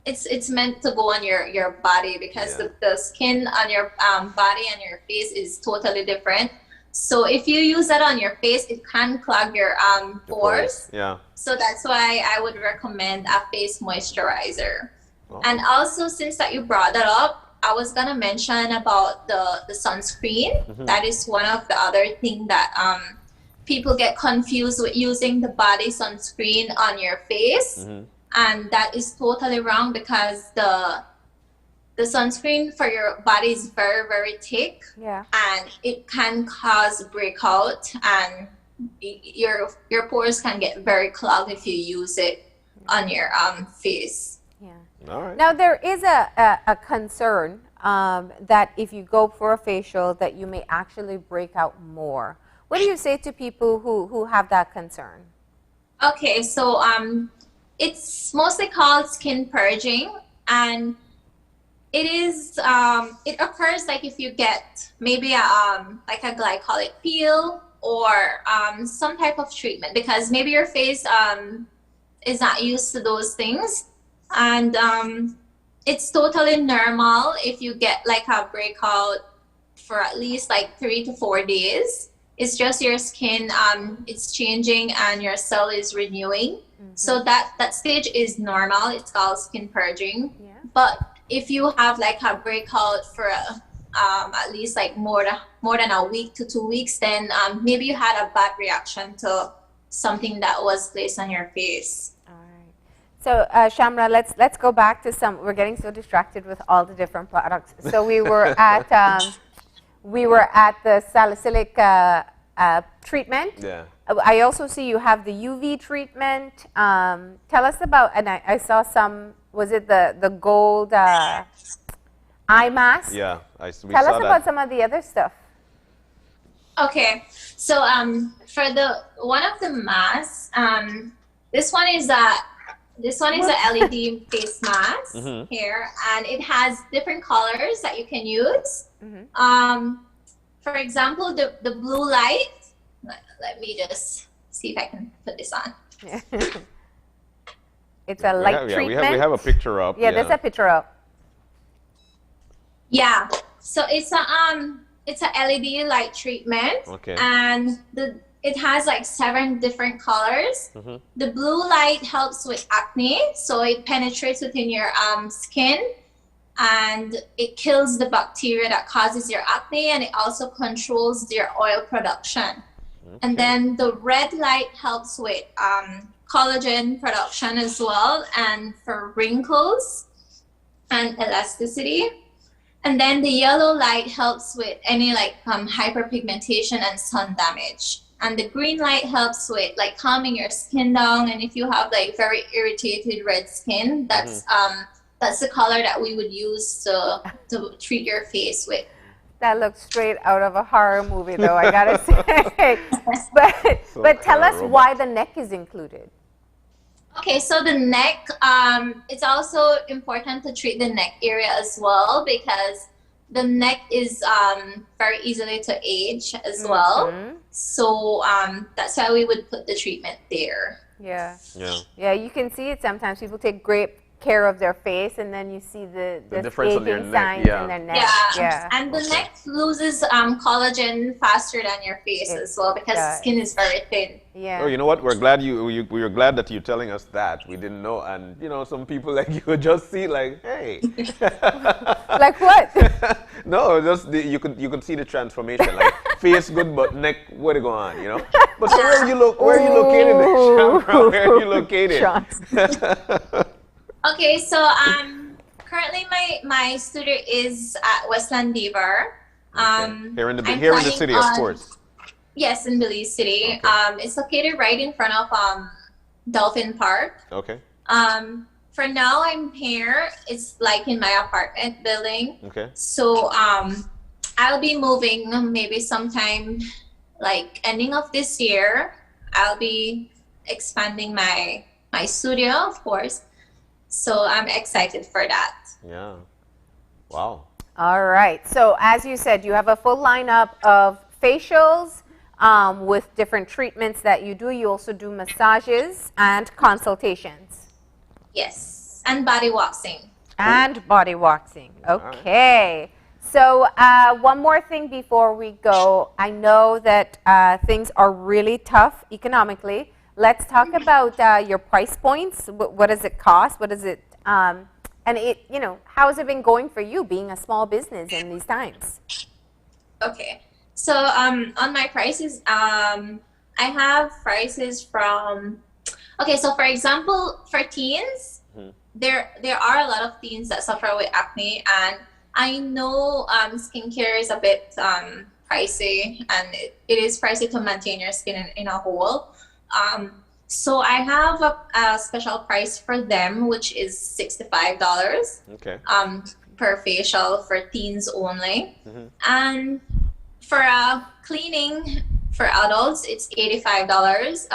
it's meant to go on your body, because the skin on your body and your face is totally different. So if you use that on your face, it can clog your pores. Yeah. So that's why I would recommend a face moisturizer. And also, since that you brought that up, I was gonna mention about the sunscreen. That is one of the other thing that people get confused with, using the body sunscreen on your face. And that is totally wrong, because the sunscreen for your body is very, very thick, and it can cause breakout, and your pores can get very clogged if you use it on your face. All right. Now, there is a concern that if you go for a facial, that you may actually break out more. What do you say to people who have that concern? Okay, so it's mostly called skin purging, and it is it occurs like if you get maybe like a glycolic peel or some type of treatment, because maybe your face is not used to those things, and it's totally normal if you get like a breakout for at least like 3 to 4 days. It's just your skin, it's changing and your cell is renewing. So that stage is normal. It's called skin purging. Yeah. But if you have like a breakout for at least like more than a week to 2 weeks, then maybe you had a bad reaction to something that was placed on your face. All right. So Shamra, let's go back to some. We're getting so distracted with all the different products. So we were at the salicylic treatment. Yeah. I also see you have the UV treatment. Tell us about, and I saw some. Was it the gold eye mask? Yeah, Tell us about some of the other stuff. Okay, so for the one of the masks, this one is a LED face mask here, and it has different colors that you can use. For example, the blue light. Let me just see if I can put this on. It's a light treatment. We have a picture up. Yeah, there's a picture up. Yeah, so it's a LED light treatment. Okay. And it has like 7 different colors. The blue light helps with acne, so it penetrates within your skin, and it kills the bacteria that causes your acne, and it also controls your oil production. And then the red light helps with collagen production as well, and for wrinkles and elasticity. And then the yellow light helps with any like hyperpigmentation and sun damage. And the green light helps with like calming your skin down. And if you have like very irritated red skin, that's the color that we would use to treat your face with. That looks straight out of a horror movie, though, I gotta say. But tell us why the neck is included. Okay, so the neck, it's also important to treat the neck area as well, because the neck is very easily to age as well. So that's why we would put the treatment there. Yeah. Yeah, you can see it sometimes. People take great care of their face, and then you see the difference on their signs in their neck. Yeah. And the neck loses collagen faster than your face as well, because the skin is very thin. Yeah. Oh, you know what? We're glad we're glad that you're telling us that. We didn't know, and you know, some people like you would just see like, hey. Like what? No, just you could see the transformation. Like face good, but neck, what go on? You know. But so where are you located? Shamra? Where are you located? Okay, so currently my studio is at Westland Beaver. Here in the city, of course. Yes, in Belize City. Okay. It's located right in front of Dolphin Park. Okay. For now, I'm here. It's like in my apartment building. Okay. So I'll be moving maybe sometime like ending of this year. I'll be expanding my studio, of course. So I'm excited for that. Yeah. Wow. All right. So as you said, you have a full lineup of facials with different treatments that you do. You also do massages and consultations. Yes. And body waxing. And body waxing. Okay. So one more thing before we go. I know that things are really tough economically. Let's talk about your price points. What does it cost? What is it? And how has it been going for you being a small business in these times? Okay. So on my prices, I have prices from. Okay, so for example, for teens, there are a lot of teens that suffer with acne, and I know skincare is a bit pricey, and it is pricey to maintain your skin in a whole. So I have a special price for them, which is $65. Okay. Per facial for teens only. And for cleaning for adults, it's $85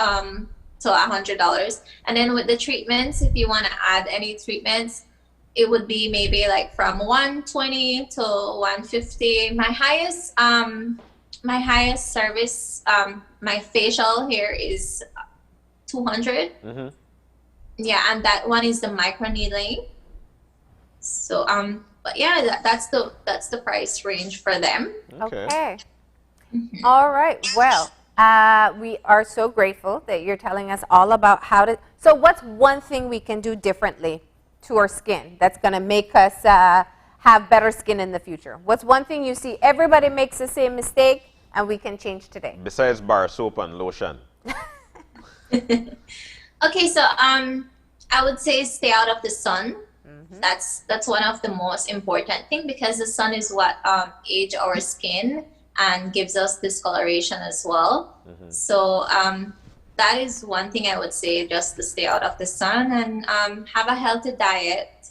to $100. And then with the treatments, if you want to add any treatments, it would be maybe like from $120 to $150. My highest service, my facial here is $200. Yeah, and that one is the micro needling. So But yeah, that's the price range for them. Okay. All right. Well, we are so grateful that you're telling us all about how to. So, what's one thing we can do differently to our skin that's going to make us have better skin in the future? What's one thing you see everybody makes the same mistake and we can change today? Besides bar soap and lotion. Okay, so I would say stay out of the sun. That's one of the most important thing, because the sun is what age our skin and gives us discoloration as well. So that is one thing I would say, just to stay out of the sun and have a healthy diet,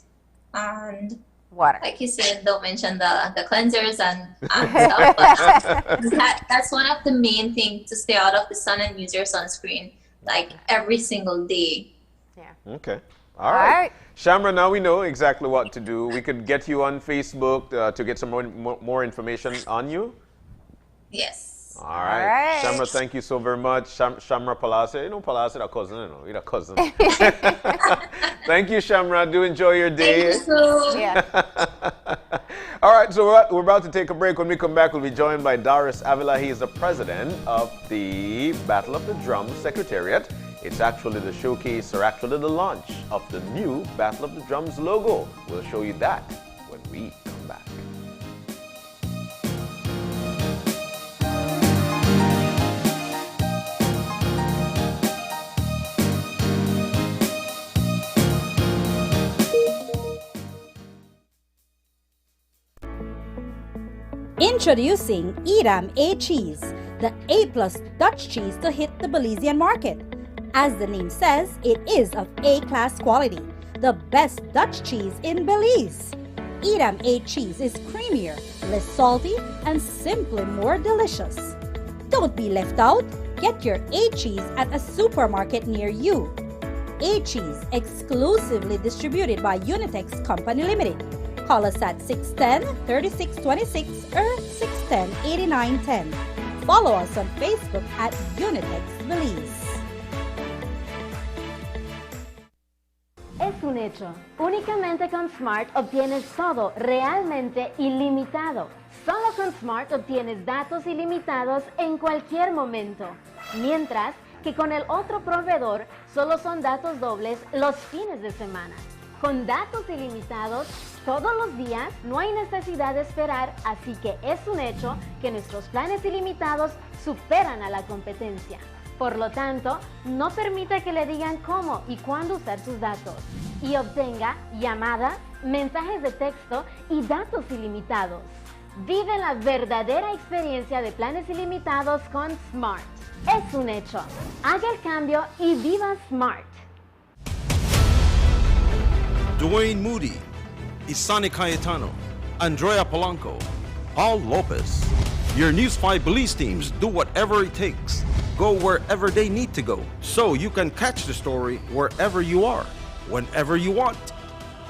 and water. Like you said, don't mention the cleansers and stuff, but that's one of the main things, to stay out of the sun and use your sunscreen like every single day. Yeah. Okay. All right. Shamra, now we know exactly what to do. We could get you on Facebook to get some more information on you. Yes. All right. Shamra, thank you so very much. Shamra Palace. You know Palace, a cousin, you're a cousin. Thank you, Shamra. Do enjoy your day. Thank you. Yeah. All right, so we're about to take a break. When we come back, we'll be joined by Doris Avila. He is the president of the Battle of the Drums Secretariat. It's actually the showcase, or actually the launch of the new Battle of the Drums logo. We'll show you that when we come back. Introducing Edam A cheese, the A+ Dutch cheese to hit the Belizean market. As the name says, it is of A-class quality, the best Dutch cheese in Belize. Edam A cheese is creamier, less salty, and simply more delicious. Don't be left out. Get your A cheese at a supermarket near you. A cheese, exclusively distributed by Unitex Company Limited. Call us at 610-3626 or 610-8910. Follow us on Facebook at Unitex Belize. Es un hecho. Únicamente con Smart obtienes todo realmente ilimitado. Solo con Smart obtienes datos ilimitados en cualquier momento. Mientras que con el otro proveedor solo son datos dobles los fines de semana. Con datos ilimitados todos los días, no hay necesidad de esperar, así que es un hecho que nuestros planes ilimitados superan a la competencia. Por lo tanto, no permita que le digan cómo y cuándo usar sus datos, y obtenga llamadas, mensajes de texto y datos ilimitados. Vive la verdadera experiencia de planes ilimitados con Smart. Es un hecho. Haga el cambio y viva Smart. Dwayne Moody, Isani Cayetano, Andrea Polanco, Paul Lopez. Your News 5 Belize teams do whatever it takes. Go wherever they need to go, so you can catch the story wherever you are, whenever you want,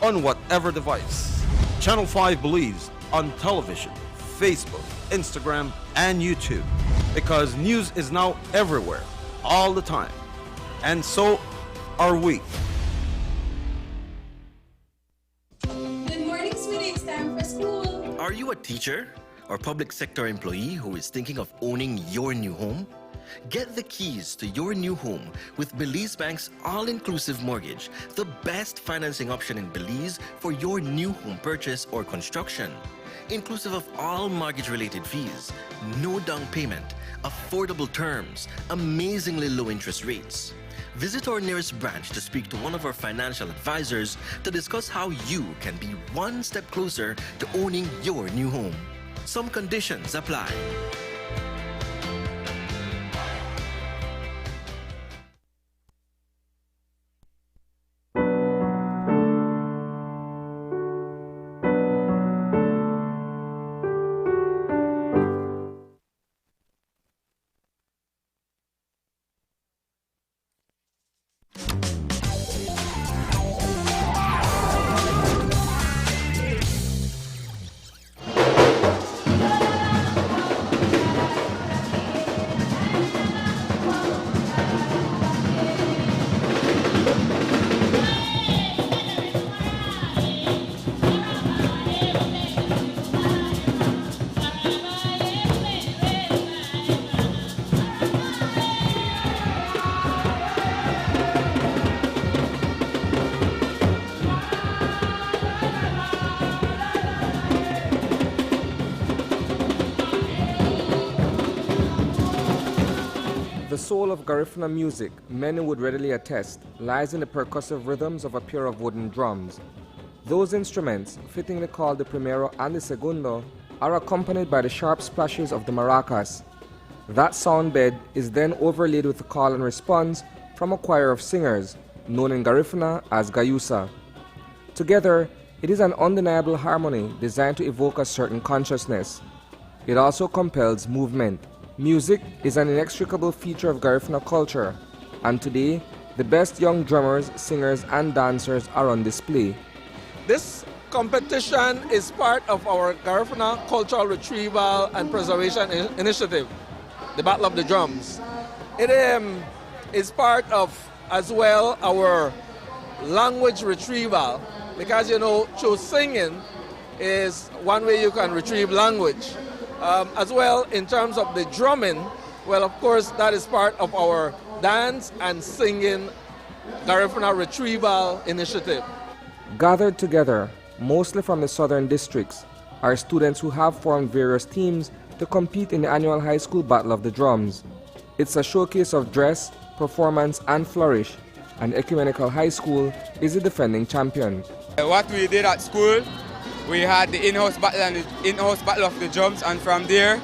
on whatever device. Channel 5 Belize on television, Facebook, Instagram, and YouTube. Because news is now everywhere, all the time. And so are we. Good morning, sweetie. It's time for school. Are you a teacher or public sector employee who is thinking of owning your new home? Get the keys to your new home with Belize Bank's all-inclusive mortgage, the best financing option in Belize for your new home purchase or construction. Inclusive of all mortgage-related fees, no down payment, affordable terms, amazingly low interest rates. Visit our nearest branch to speak to one of our financial advisors to discuss how you can be one step closer to owning your new home. Some conditions apply. soul of Garifuna music, many would readily attest, lies in the percussive rhythms of a pair of wooden drums. Those instruments, fittingly called the primero and the segundo, are accompanied by the sharp splashes of the maracas. That sound bed is then overlaid with a call and response from a choir of singers, known in Garifuna as Gayusa. Together, it is an undeniable harmony designed to evoke a certain consciousness. It also compels movement. Music is an inextricable feature of Garifuna culture, and today, the best young drummers, singers, and dancers are on display. This competition is part of our Garifuna Cultural Retrieval and Preservation Initiative, the Battle of the Drums. It is part of, as well, our language retrieval, because, you know, through singing is one way you can retrieve language. As well, in terms of the drumming, well, of course, that is part of our dance and singing Garifuna Retrieval Initiative. Gathered together, mostly from the southern districts, are students who have formed various teams to compete in the annual high school Battle of the Drums. It's a showcase of dress, performance, and flourish, and Ecumenical High School is the defending champion. What we did at school, we had the in-house battle of the drums, and from there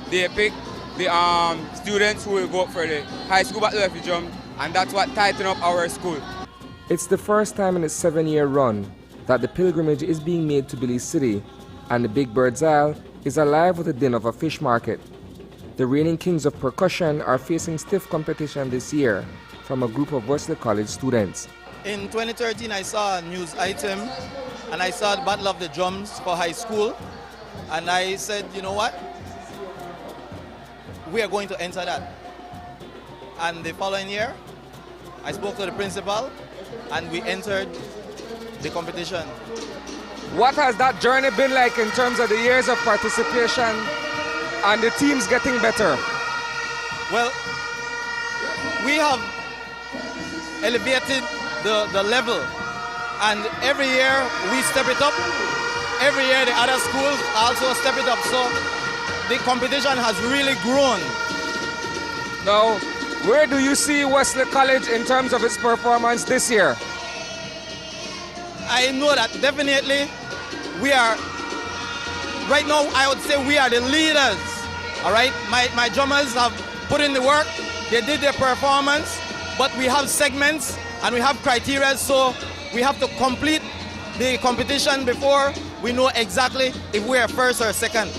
they picked the students who will go for the high school battle of the drums, and that's what tightened up our school. It's the first time in its 7-year run that the pilgrimage is being made to Belize City, and the Big Bird's Isle is alive with the din of a fish market. The reigning kings of percussion are facing stiff competition this year from a group of Wesley College students. In 2013, I saw a news item, and I saw the Battle of the Drums for high school, and I said, you know what? We are going to enter that. And the following year, I spoke to the principal, and we entered the competition. What has that journey been like in terms of the years of participation and the teams getting better? Well, we have elevated the level, and every year we step it up. Every year the other schools also step it up, so the competition has really grown. Now, where do you see Wesley College in terms of its performance this year? I know that definitely we are, right now I would say we are the leaders, all right? My drummers have put in the work, they did their performance, but we have segments and we have criteria, so we have to complete the competition before we know exactly if we are first or second.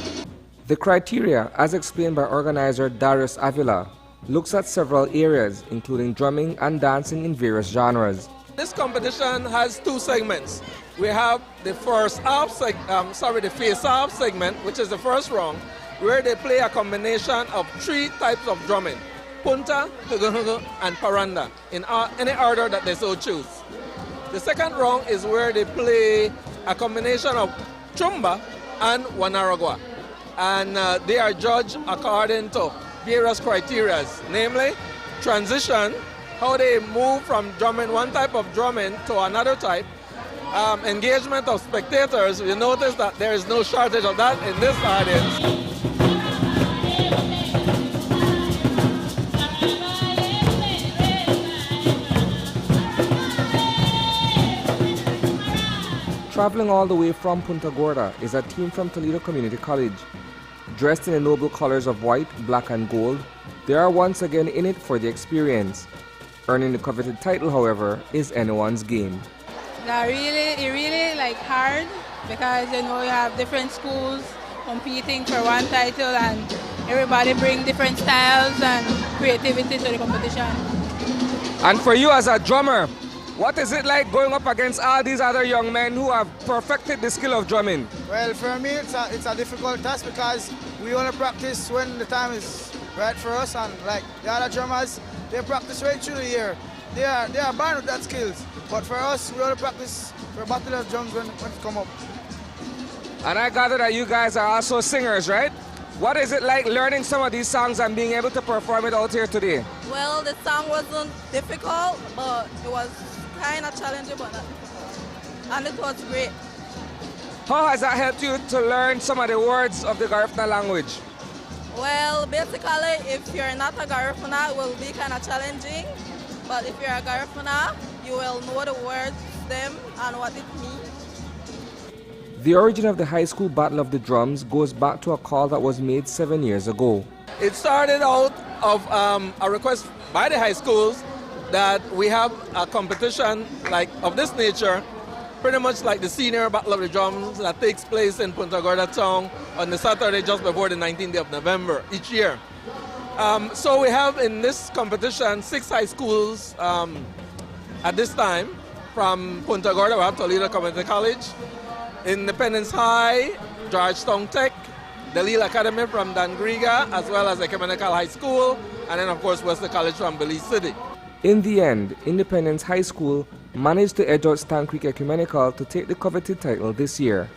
The criteria, as explained by organizer Darius Avila, looks at several areas, including drumming and dancing in various genres. This competition has two segments. We have the the face-off segment, which is the first round, where they play a combination of 3 types of drumming: punta, and paranda, in any order that they so choose. The second round is where they play a combination of chumba and wanaragua, and they are judged according to various criteria, namely transition, how they move from drumming one type of drumming to another type, engagement of spectators. You notice that there is no shortage of that in this audience. Traveling all the way from Punta Gorda is a team from Toledo Community College. Dressed in the noble colors of white, black, and gold, they are once again in it for the experience. Earning the coveted title, however, is anyone's game. It really like hard, because you know you have different schools competing for one title, and everybody bring different styles and creativity to the competition. And for you as a drummer, what is it like going up against all these other young men who have perfected the skill of drumming? Well, for me, it's a difficult task, because we only practice when the time is right for us, and like the other drummers, they practice right through the year. They are born with that skills, but for us, we only practice for Battle of Drums when it come up. And I gather that you guys are also singers, right? What is it like learning some of these songs and being able to perform it out here today? Well, the song wasn't difficult, but it was kind of challenging, and it was great. How has that helped you to learn some of the words of the Garifuna language? Well, basically, if you're not a Garifuna, it will be kind of challenging. But if you're a Garifuna, you will know the words, them, and what it means. The origin of the high school Battle of the Drums goes back to a call that was made 7 years ago. It started out of a request by the high schools that we have a competition like of this nature, pretty much like the senior Battle of the Drums that takes place in Punta Gorda town on the Saturday just before the 19th day of November each year. So we have in this competition 6 high schools at this time. From Punta Gorda, we have Toledo Community College, Independence High, Georgetown Tech, the Lille Academy from Dangriga, as well as Ecumenical High School, and then of course Wesley College from Belize City. In the end, Independence High School managed to edge out Stann Creek Ecumenical to take the coveted title this year.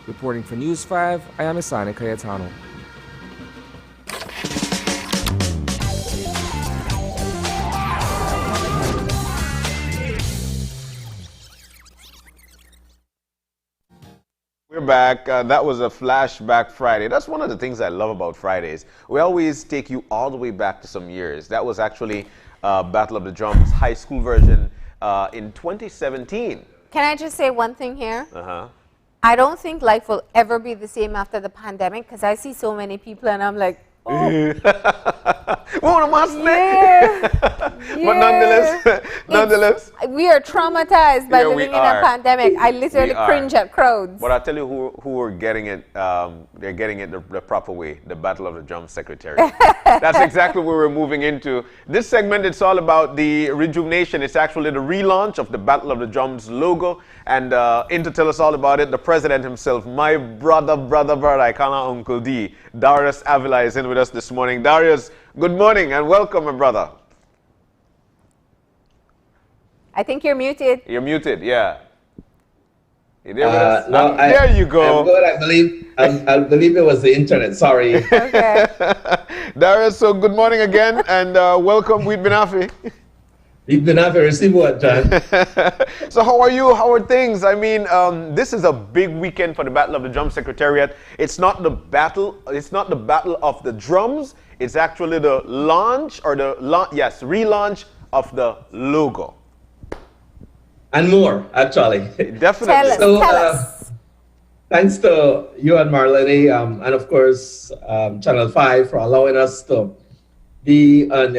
Reporting for News 5, I am Isani Cayetano. We're back. That was a Flashback Friday. That's one of the things I love about Fridays. We always take you all the way back to some years. That was actually Battle of the Drums high school version in 2017. Can I just say one thing here? Uh-huh. I don't think life will ever be the same after the pandemic because I see so many people and I'm like, oh. Yeah. But nonetheless, we are traumatized by living in a pandemic. I literally cringe at crowds. But I'll tell you who are getting it, they're getting it the proper way, the Battle of the Drum Secretary. That's exactly where we're moving into. This segment, it's all about the rejuvenation. It's actually the relaunch of the Battle of the Drums logo. And in to tell us all about it, the president himself, my brother, I call him Uncle D, Darius Avila is in with us this morning. Darius, good morning and welcome, my brother. I think you're muted. You're muted, yeah. There you go. I'm good. I believe it was the internet. Sorry. Okay. Darius, so good morning again and welcome. We've been happy. You've been happy. Receive what, John? So how are you? How are things? I mean, this is a big weekend for the Battle of the Drum Secretariat. It's not the battle. It's not the Battle of the Drums. It's actually the launch or relaunch of the logo. And more, actually. Definitely. Tell us. Thanks to you and Marlene, and of course, Channel 5 for allowing us to be on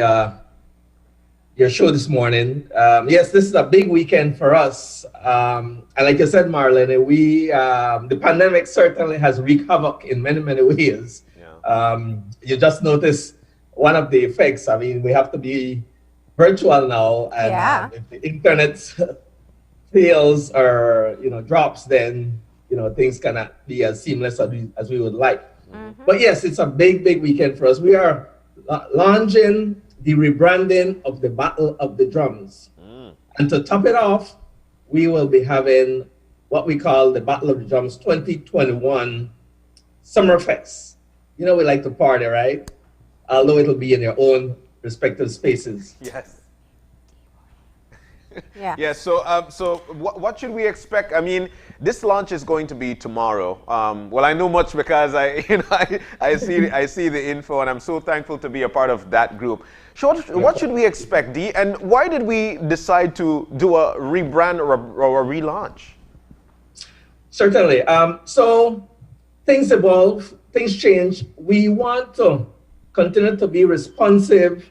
your show this morning. Yes, this is a big weekend for us. And like you said, Marlene, the pandemic certainly has wreaked havoc in many, many ways. Yeah. You just notice one of the effects. I mean, we have to be virtual now. And if the internet fails or drops, then things cannot be as seamless as we would like. Mm-hmm. But yes, it's a big weekend for us. We are launching the rebranding of the Battle of the Drums. And to top it off, we will be having what we call the Battle of the Drums 2021 Summerfest. We like to party, right? Although it'll be in your own respective spaces. Yes. Yeah. Yeah. So what should we expect? I mean, this launch is going to be tomorrow. Well, I know much because I see the info, and I'm so thankful to be a part of that group. So what should we expect, Dee? And why did we decide to do a rebrand or a relaunch? Certainly. So things evolve, things change. We want to continue to be responsive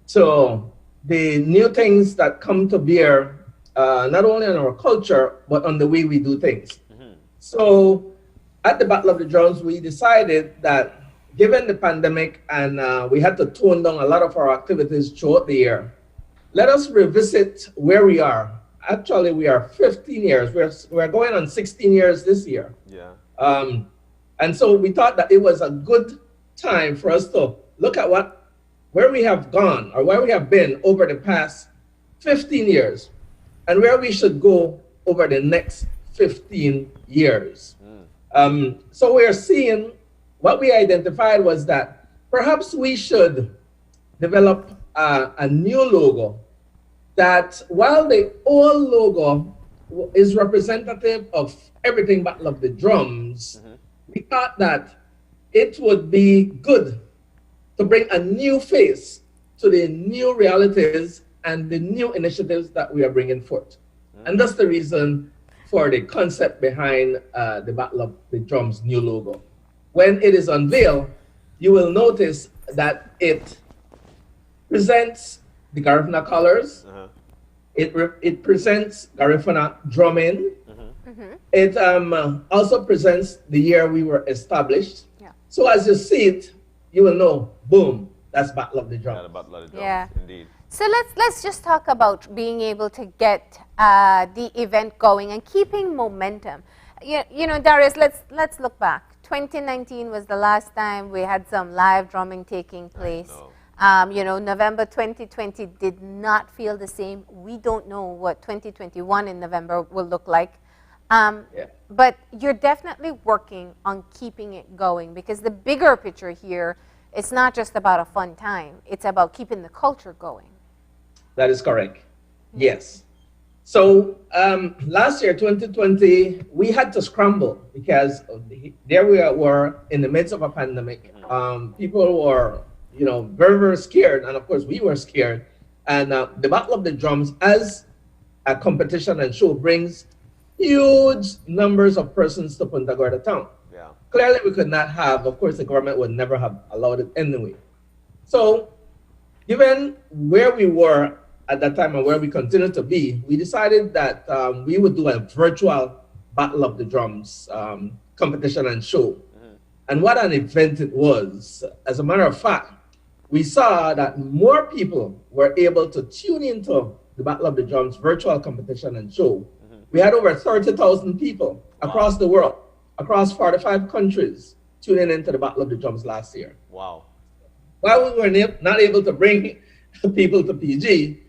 to the new things that come to bear, not only on our culture, but on the way we do things. Mm-hmm. So at the Battle of the Drums, we decided that given the pandemic and we had to tone down a lot of our activities throughout the year, let us revisit where we are. Actually, we are 15 years. We're going on 16 years this year. Yeah. And so we thought that it was a good time for us to look at where we have gone or where we have been over the past 15 years and where we should go over the next 15 years. So we are seeing, what we identified was that perhaps we should develop a new logo that while the old logo is representative of everything Battle of the Drums, we thought that it would be good to bring a new face to the new realities and the new initiatives that we are bringing forth. And that's the reason for the concept behind the Battle of the Drums new logo. When it is unveiled, you will notice that it presents the Garifuna colors. It presents Garifuna drumming. It also presents the year we were established. So as you see it, you will know, boom, that's Battle of the Drums. Yeah, Battle of the Drums, Yeah. indeed. So let's just talk about being able to get the event going and keeping momentum. You know, Darius, let's look back. 2019 was the last time we had some live drumming taking place. You know, November 2020 did not feel the same. We don't know what 2021 in November will look like. But you're definitely working on keeping it going, because the bigger picture here, it's not just about a fun time. It's about keeping the culture going. That is correct. Yes. So last year, 2020, we had to scramble because there we were in the midst of a pandemic. People were, you know, very, very scared. And of course, we were scared. And the Battle of the Drums as a competition and show brings huge numbers of persons to Punta Gorda town. Yeah. Clearly, we could not have, of course, the government would never have allowed it anyway. So given where we were at that time and where we continue to be, we decided that we would do a virtual Battle of the Drums competition and show. And what an event it was. As a matter of fact, we saw that more people were able to tune into the Battle of the Drums virtual competition and show. We had over 30,000 people across the world, across 45 countries, tuning into the Battle of the Drums last year. Wow. While we were not able to bring people to PG,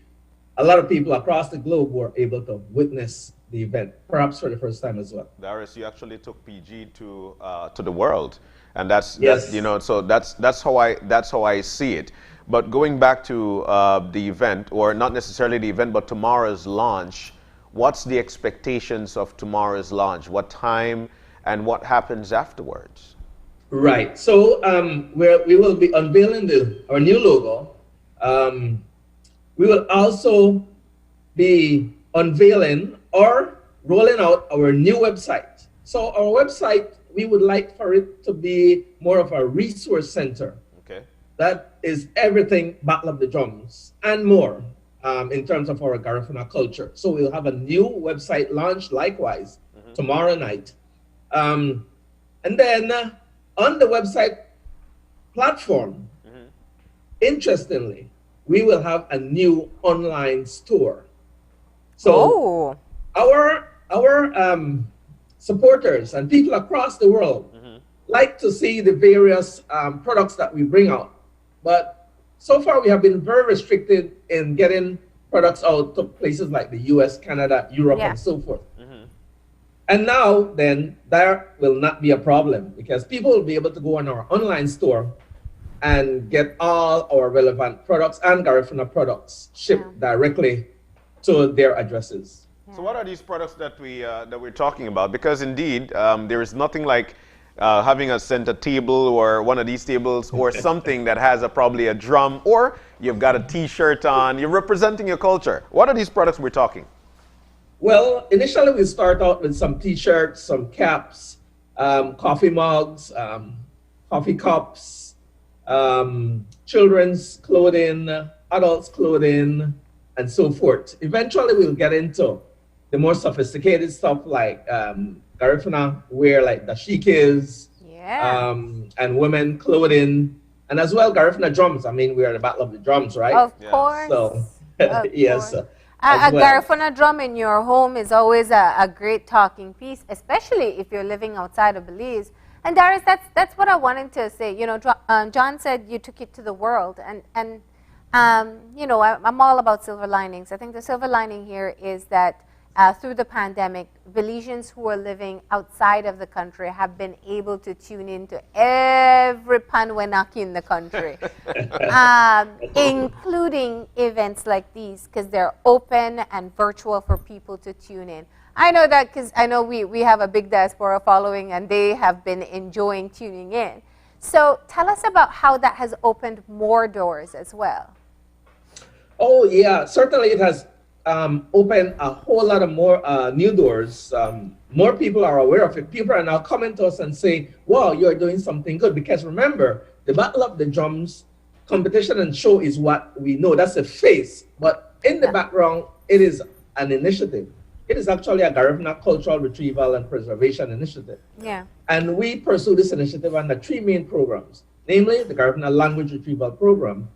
a lot of people across the globe were able to witness the event, perhaps for the first time as well. Darius, you actually took PG to the world, and that's Yes. you know, so that's how I see it. But going back to the event, or not necessarily the event, but tomorrow's launch. What's the expectations of tomorrow's launch? What time and what happens afterwards? Right. So we will be unveiling our new logo. We will also be unveiling or rolling out our new website. So our website, we would like for it to be more of a resource center. Okay. That is everything Battle of the Drums and more in terms of our Garifuna culture. So we'll have a new website launch likewise tomorrow night. And then on the website platform, interestingly, we will have a new online store. So our supporters and people across the world like to see the various products that we bring out. But so far, we have been very restricted in getting products out to places like the US, Canada, Europe, and so forth. And now, then, there will not be a problem because people will be able to go on our online store and get all our relevant products and Garifuna products shipped directly to their addresses. So what are these products that we're talking about? Because indeed, there is nothing like having a center table or one of these tables or something that has probably a drum, or you've got a t-shirt on, you're representing your culture. What are these products we're talking? Well, initially we start out with some t-shirts, some caps, coffee mugs, coffee cups, children's clothing, adults clothing, and so forth. Eventually we'll get into the more sophisticated stuff like Garifuna wear, like dashikis, and women clothing, and as well Garifuna drums. I mean, we are the Battle of the Drums, right? Of course. So, yes. A Garifuna drum in your home is always a great talking piece, especially if you're living outside of Belize. And Darius, that's what I wanted to say. You know, John said you took it to the world, and you know, I'm all about silver linings. I think the silver lining here is that through the pandemic, Belizeans who are living outside of the country have been able to tune into every panwenaki in the country, including events like these, because they're open and virtual for people to tune in. I know that because I know we have a big diaspora following, and they have been enjoying tuning in. So tell us about how that has opened more doors as well. Oh, yeah, certainly it has opened a whole lot of more new doors. More people are aware of it. People are now coming to us and saying, wow, you're doing something good. Because remember, the Battle of the Drums competition and show is what we know. That's the face. But in the background, it is an initiative. It is actually a Garifuna cultural retrieval and preservation initiative. Yeah. And we pursue this initiative under 3 main programs, namely the Garifuna Language Retrieval Program,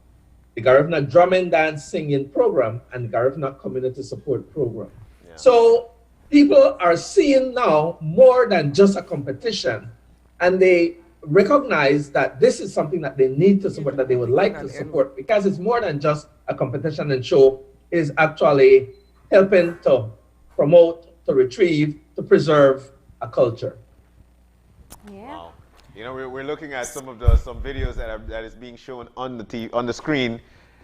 the Garifuna Drum and Dance Singing Program, and the Garifuna Community Support Program. Yeah. So people are seeing now more than just a competition, and they recognize that this is something that they need to support, that they would like to support, because it's more than just a competition and show. It is actually helping to promote, to retrieve, to preserve a culture. Yeah. Wow. You know, we're looking at some videos that is being shown on the screen,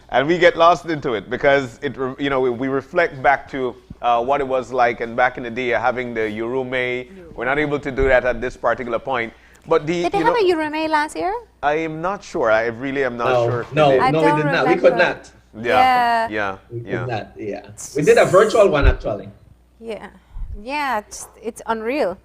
and we get lost into it because we reflect back to what it was like, and back in the day having the Yurume. We're not able to do that at this particular point. But did they have a Yurume last year? I am not sure. I really am not sure. No, we did not. We could not. Yeah. We could not. Yeah. We did a virtual one actually. Yeah, it's unreal.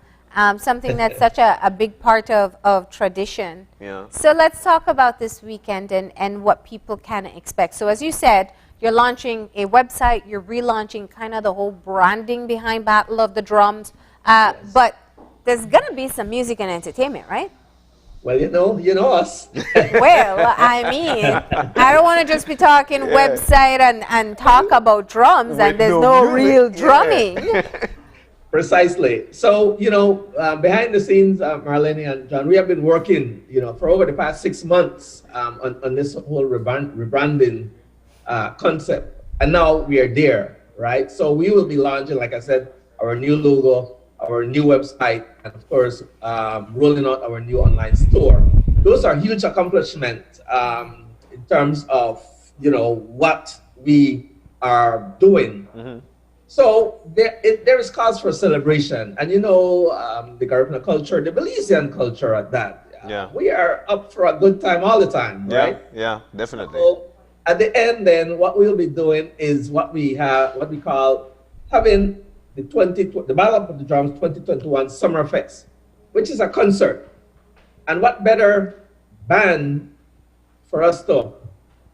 Something that's such a big part of tradition. Yeah. So let's talk about this weekend and what people can expect. So as you said, you're launching a website, you're relaunching kind of the whole branding behind Battle of the Drums, yes. But there's going to be some music and entertainment, right? Well, you know us. Well, I mean, I don't want to just be talking website and talk about drums and there's no real drumming. Precisely. So, behind the scenes, Marlene and John, we have been working, for over the past 6 months on this whole rebranding concept. And now we are there, right? So we will be launching, like I said, our new logo, our new website, and of course, rolling out our new online store. Those are huge accomplishments in terms of, what we are doing. Mm-hmm. So there is cause for celebration. And the Garifuna culture, the Belizean culture at that. We are up for a good time all the time, right? Yeah, definitely. So at the end then, what we'll be doing is what we call having the Battle of the Drums 2021 Summer Fest, which is a concert. And what better band for us to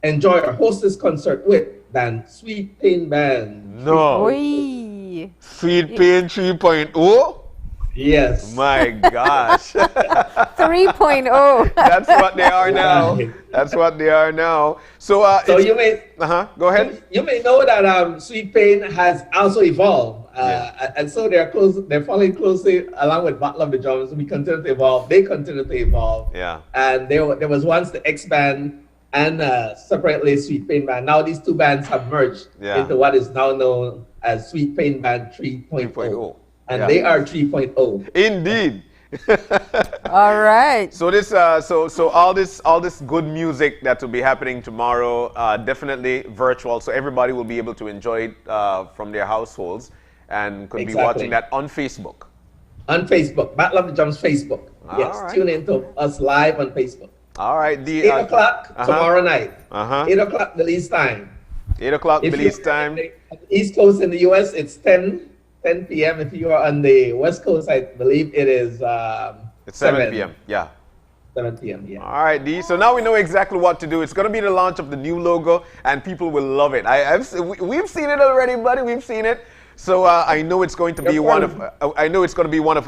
enjoy or host this concert with than Sweet Pain Band. No. Oy. Sweet Pain 3.0? Yes. My gosh. 3.0. That's what they are now. That's what they are now. So you may go ahead. You may know that Sweet Pain has also evolved, and so they're following closely along with Battle of the Drums. We continue to evolve. They continue to evolve. Yeah. And there was once the X Band and separately Sweet Pain Band. Now these two bands have merged into what is now known as Sweet Pain Band 3.0. And they are 3.0. Indeed. All right. So this, so all this good music that will be happening tomorrow, definitely virtual. So everybody will be able to enjoy it from their households, and could be watching that on Facebook. On Facebook, Battle of the Drums Facebook. Yes, tune in to us live on Facebook. All right. 8 o'clock tomorrow night. 8 o'clock Belize time. 8 o'clock Belize time. East Coast in the U.S. it's 10 p.m. If you are on the West Coast, I believe it is it's 7 p.m. Yeah. 7 p.m. Yeah. All right, D. So now we know exactly what to do. It's going to be the launch of the new logo, and people will love it. We've seen it already, buddy. We've seen it. So I know it's going to be one of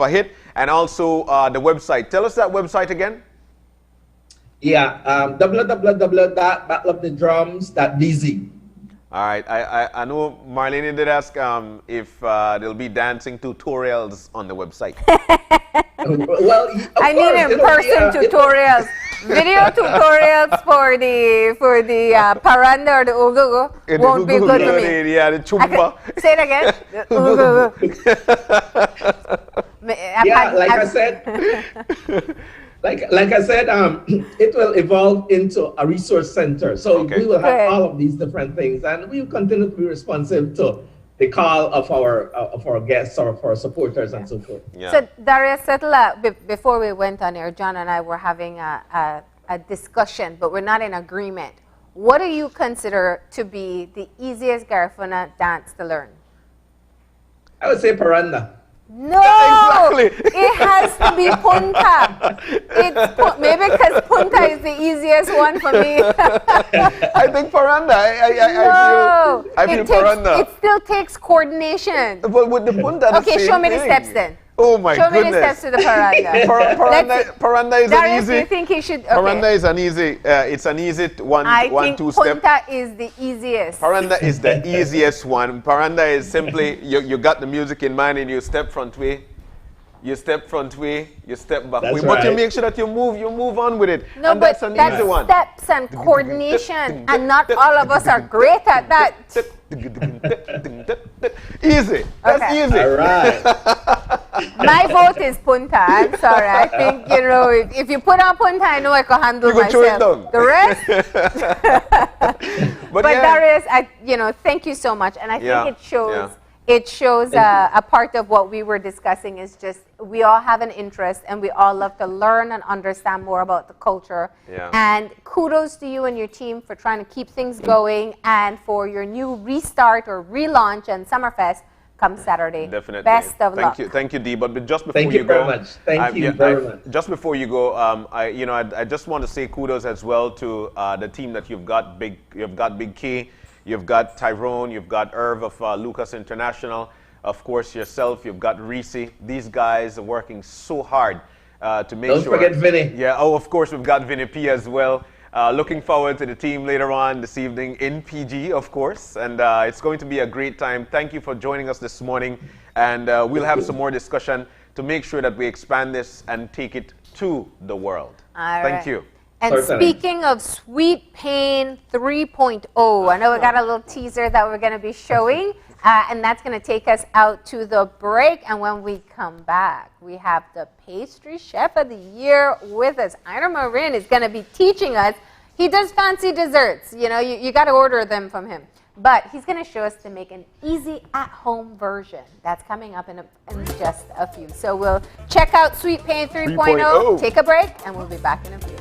a hit, and also the website. Tell us that website again. Yeah, www.battleofthedrums.bz. All right, I know Marlene did ask if there'll be dancing tutorials on the website. Well, I need in-person tutorials. Video tutorials for the paranda or the ugugu won't be good for me. Yeah, the chumba. Say it again. Yeah, like I said, it will evolve into a resource center. So we will have all of these different things, and we will continue to be responsive to the call of our guests or of our supporters and so forth. Yeah. So Darius, before we went on air, John and I were having a discussion, but we're not in agreement. What do you consider to be the easiest Garifuna dance to learn? I would say paranda. No, exactly. It has to be punta. Maybe because punta is the easiest one for me. I think paranda. I feel paranda. It still takes coordination. But with the punta, okay, show me the steps then. Oh my goodness. Show me the steps to the paranda. Paranda is Darius, an easy. Do you think he should? Okay. Paranda is an easy. It's an easy one-two step. Punta is the easiest. Paranda is the easiest one. Paranda is simply you got the music in mind and you step front way. You step front way, you step back way. But you make sure that you move on with it. No, and but that's an easy one. Steps and coordination, and not all of us are great at that. Easy. That's easy. All right. My vote is punta. I'm sorry. I think, if you put on punta, I know I can handle myself. The rest? But Darius, thank you so much. And I think it shows a part of what we were discussing is just we all have an interest and we all love to learn and understand more about the culture. Yeah. And kudos to you and your team for trying to keep things going and for your new restart or relaunch and Summerfest come Saturday. Definitely. Best of luck. Thank you, Dee. But just before you go, thank you very much. Just before you go, I just want to say kudos as well to the team that you've got. You've got Big K. You've got Tyrone, you've got Irv of Lucas International, of course yourself, you've got Reese. These guys are working so hard to make sure. Don't forget Vinny. Yeah, of course we've got Vinny P as well. Looking forward to the team later on this evening in PG, of course. And it's going to be a great time. Thank you for joining us this morning. And we'll have some more discussion to make sure that we expand this and take it to the world. Thank you. And speaking of Sweet Pain 3.0, I know we got a little teaser that we're going to be showing, and that's going to take us out to the break. And when we come back, we have the Pastry Chef of the Year with us. Ira Marin is going to be teaching us. He does fancy desserts. You got to order them from him. But he's going to show us to make an easy at-home version. That's coming up in just a few. So we'll check out Sweet Pain 3.0, take a break, and we'll be back in a few.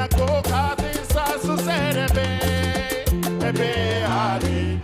na kokatisa suserebe ebe ali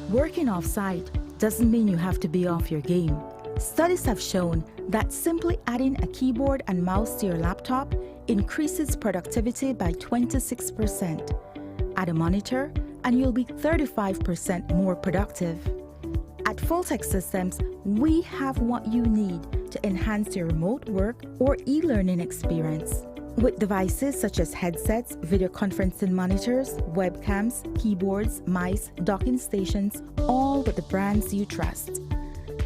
Working off-site doesn't mean you have to be off your game. Studies have shown that simply adding a keyboard and mouse to your laptop increases productivity by 26%. Add a monitor and you'll be 35% more productive. At Fulltech Systems, we have what you need to enhance your remote work or e-learning experience. With devices such as headsets, video conferencing monitors, webcams, keyboards, mice, docking stations, all with the brands you trust.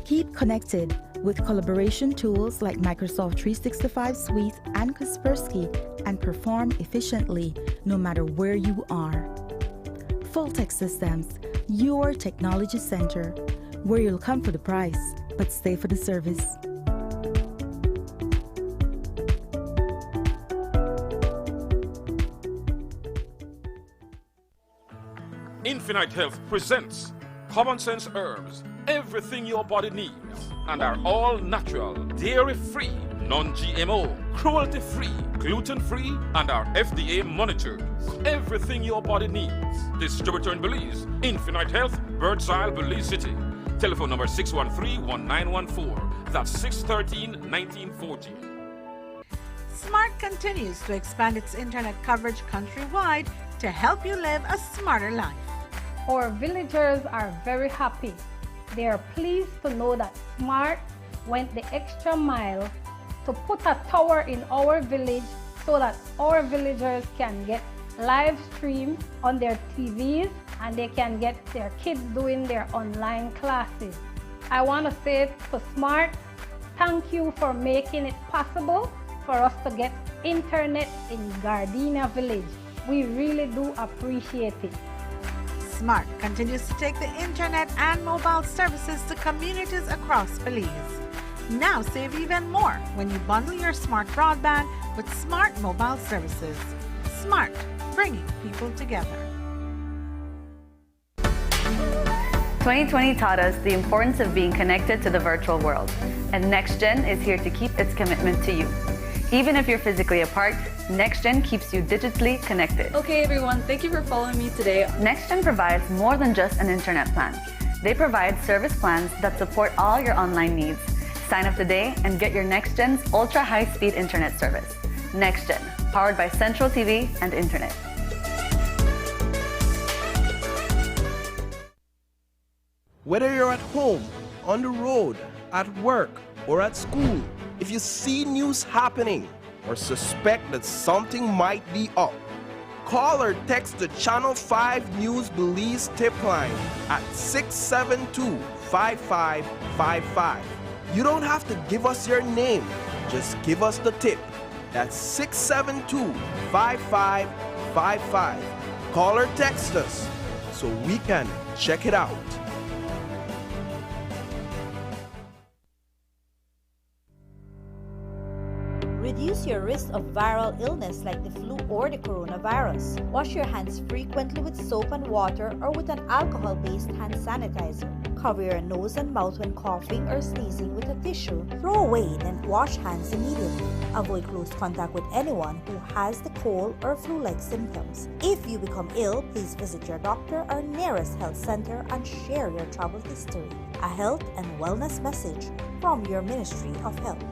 Keep connected with collaboration tools like Microsoft 365 Suite and Kaspersky and perform efficiently no matter where you are. Fulltech Systems, your technology center, where you'll come for the price, but stay for the service. Infinite Health presents Common Sense Herbs, everything your body needs, and are all natural, dairy-free, non-GMO, cruelty-free, gluten-free, and are FDA monitored. Everything your body needs. Distributor in Belize, Infinite Health, Birdseye, Belize City. Telephone number 613-1914. That's 613-1914. Smart continues to expand its internet coverage countrywide to help you live a smarter life. Our villagers are very happy. They are pleased to know that Smart went the extra mile to put a tower in our village so that our villagers can get live stream on their TVs and they can get their kids doing their online classes. I want to say to Smart, thank you for making it possible for us to get internet in Gardena village. We really do appreciate it. Smart continues to take the internet and mobile services to communities across Belize. Now save even more when you bundle your Smart broadband with Smart mobile services. Smart, bringing people together. 2020 taught us the importance of being connected to the virtual world, and NextGen is here to keep its commitment to you. Even if you're physically apart, NextGen keeps you digitally connected. Okay everyone, thank you for following me today. NextGen provides more than just an internet plan. They provide service plans that support all your online needs. Sign up today and get your NextGen's ultra high-speed internet service. NextGen, powered by Central TV and Internet. Whether you're at home, on the road, at work, or at school, if you see news happening or suspect that something might be up, call or text the Channel 5 News Belize tip line at 672-5555. You don't have to give us your name, just give us the tip. That's 672-5555. Call or text us so we can check it out. Reduce your risk of viral illness like the flu or the coronavirus. Wash your hands frequently with soap and water or with an alcohol-based hand sanitizer. Cover your nose and mouth when coughing or sneezing with a tissue. Throw away, then wash hands immediately. Avoid close contact with anyone who has the cold or flu-like symptoms. If you become ill, please visit your doctor or nearest health center and share your travel history. A health and wellness message from your Ministry of Health.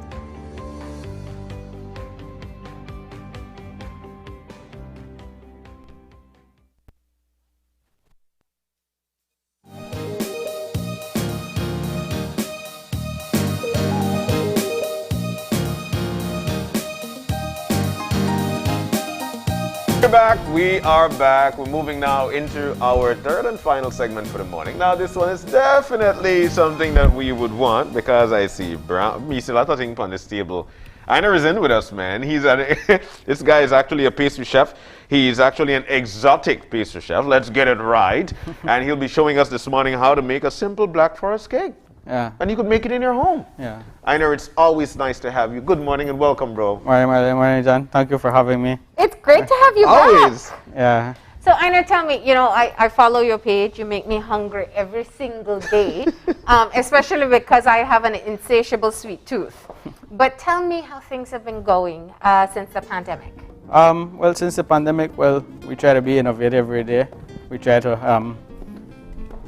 We are back. We're moving now into our third and final segment for the morning. Now, this one is definitely something that we would want because I see me see a lot of things on this table. Einer is in with us, man. This guy is actually a pastry chef. He's actually an exotic pastry chef. Let's get it right. And he'll be showing us this morning how to make a simple Black Forest cake. Yeah. And you could make it in your home. Yeah. I know it's always nice to have you. Good morning and welcome, bro. Morning, John. Thank you for having me. It's great to have you Always. back. Yeah. So, Aina, tell me, I follow your page. You make me hungry every single day, especially because I have an insatiable sweet tooth. But tell me how things have been going since the pandemic. Well, since the pandemic, we try to be innovative every day. We try to